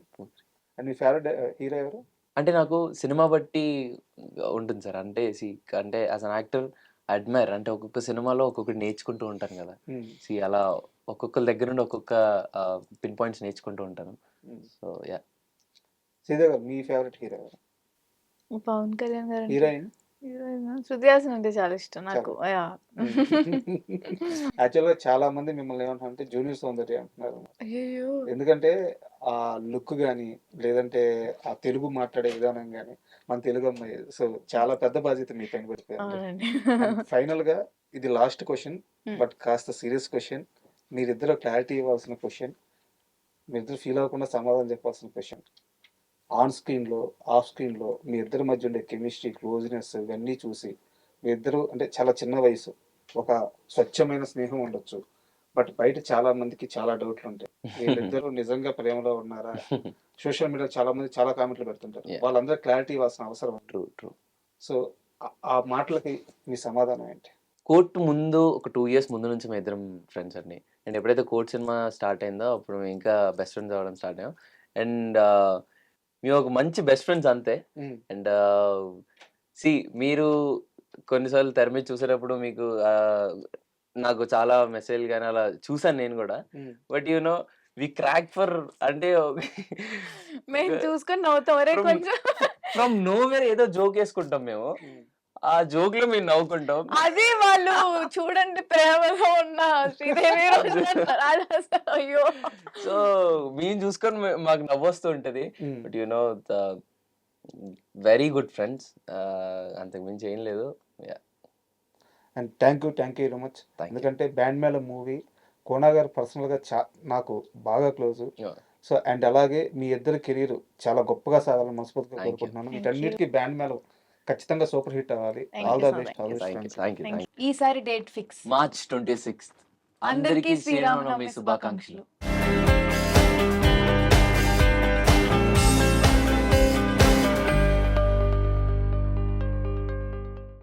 And me favourite hero ఎవరు? అంటే నాకు సినిమా బట్టి ఉంటుంది సార్. అంటే అంటే యాజ్ అన్ యాక్టర్ అడ్మైర్, అంటే ఒక్కొక్క సినిమాలో ఒక్కొక్కటి నేర్చుకుంటూ ఉంటాను కదా. అలా ఒక్కొక్కరి దగ్గర నుండి ఒక్కొక్క పిన్ పాయింట్స్ నేర్చుకుంటూ ఉంటాను. So yeah. శ్రీదేవి గారు, మీ ఫేవరెట్ హీరో ఎవరు? పవన్ కళ్యాణ్ గారు. హీరోయిన్? హీరోయిన్ శృతి హాసన్ అంటే చాలా ఇష్టం నాకు. యాక్చువల్ గా చాలా మంది మిమ్మల్ని ఏమంటారంటే జూనియర్ సౌందర్య అంటున్నారు. అయ్యో. ఎందుకంటే ఆ లుక్ గానీ, లేదంటే ఆ తెలుగు మాట్లాడే విధానం గానీ, మన తెలుగు అమ్మాయి. సో చాలా పెద్ద బాధ్యత మీ పైన పడిపోయింది. అవునండి. ఫైనల్ గా ఇది లాస్ట్ క్వశ్చన్, బట్ కాస్త సీరియస్ క్వశ్చన్. మీరిద్దరు క్లారిటీ ఇవ్వాల్సిన క్వశ్చన్, మీరిద్దరు ఫీల్ అవ్వకుండా సమాధానం చెప్పాల్సిన క్వశ్చన్. ఆన్ స్క్రీన్ లో, ఆఫ్ స్క్రీన్ లో మీ ఇద్దరి మధ్య ఉండే కెమిస్ట్రీ, క్లోజ్నెస్ ఇవన్నీ చూసి మీ ఇద్దరు అంటే చాలా చిన్న వయసు, ఒక స్వచ్ఛమైన స్నేహం ఉండొచ్చు. బట్ బయట చాలా మందికి చాలా డౌట్లు ఉంటాయి, వీళ్ళిద్దరూ నిజంగా ప్రేమలో ఉన్నారా? సోషల్ మీడియా చాలా మంది చాలా కామెంట్లు పెడుతుంటారు. వాళ్ళందరూ క్లారిటీ ఇవ్వాల్సిన అవసరం. ట్రూ. సో ఆ మాటలకి మీ సమాధానం ఏంటి? కోర్టు ముందు ఒక 2 years ముందు నుంచి మేము ఇద్దరం ఫ్రెండ్స్ అండి. అండ్ ఎప్పుడైతే కోర్ట్ సినిమా స్టార్ట్ అయిందో అప్పుడు మేము ఇంకా బెస్ట్ ఫ్రెండ్స్ అవ్వడం స్టార్ట్ అయ్యాం. అండ్ మేము ఒక మంచి బెస్ట్ ఫ్రెండ్స్ అంతే. అండ్ మీరు కొన్నిసార్లు తెర మీద చూసేటప్పుడు మీకు నాకు చాలా మెసేజ్లు కానీ అలా చూసాను నేను కూడా. బట్ వి క్రాక్ ఫర్ అంటే మేము చూసుకొని నవ్వుతాం. కొంచెం ఫ్రమ్ నోవేర్ ఏదో జోక్ వేసుకుంటాం మేము. ఆ జోక్ లో మేము నవ్వుకుంటాం. అది వాళ్ళు చూడండి ప్రేమలో ఉన్న శ్రీదేవి అయ్యో. సో మేము చూసుకొని మాకు నవ్వొస్తూ ఉంటది. బట్ వెరీ గుడ్ ఫ్రెండ్స్, అంతకు మించి ఏం లేదు. And thank you very much. ఎందుకంటే బ్యాండ్ మేళం మూవీ కోనా గారు పర్సనల్ గా నాకు బాగా క్లోజ్. సో అండ్ అలాగే మీ ఇద్దరు కెరీర్ చాలా గొప్పగా సాగాలని మనస్ఫూర్తిగా కోరుకుంటున్నాను. వీటన్నిటికీ బ్యాండ్ మేళం ఖచ్చితంగా సూపర్ హిట్ అవ్వాలి. All the best. ఈసారి డేట్ ఫిక్స్ March 26th. అందరికీ శ్రీరామనవమి శుభాకాంక్షలు.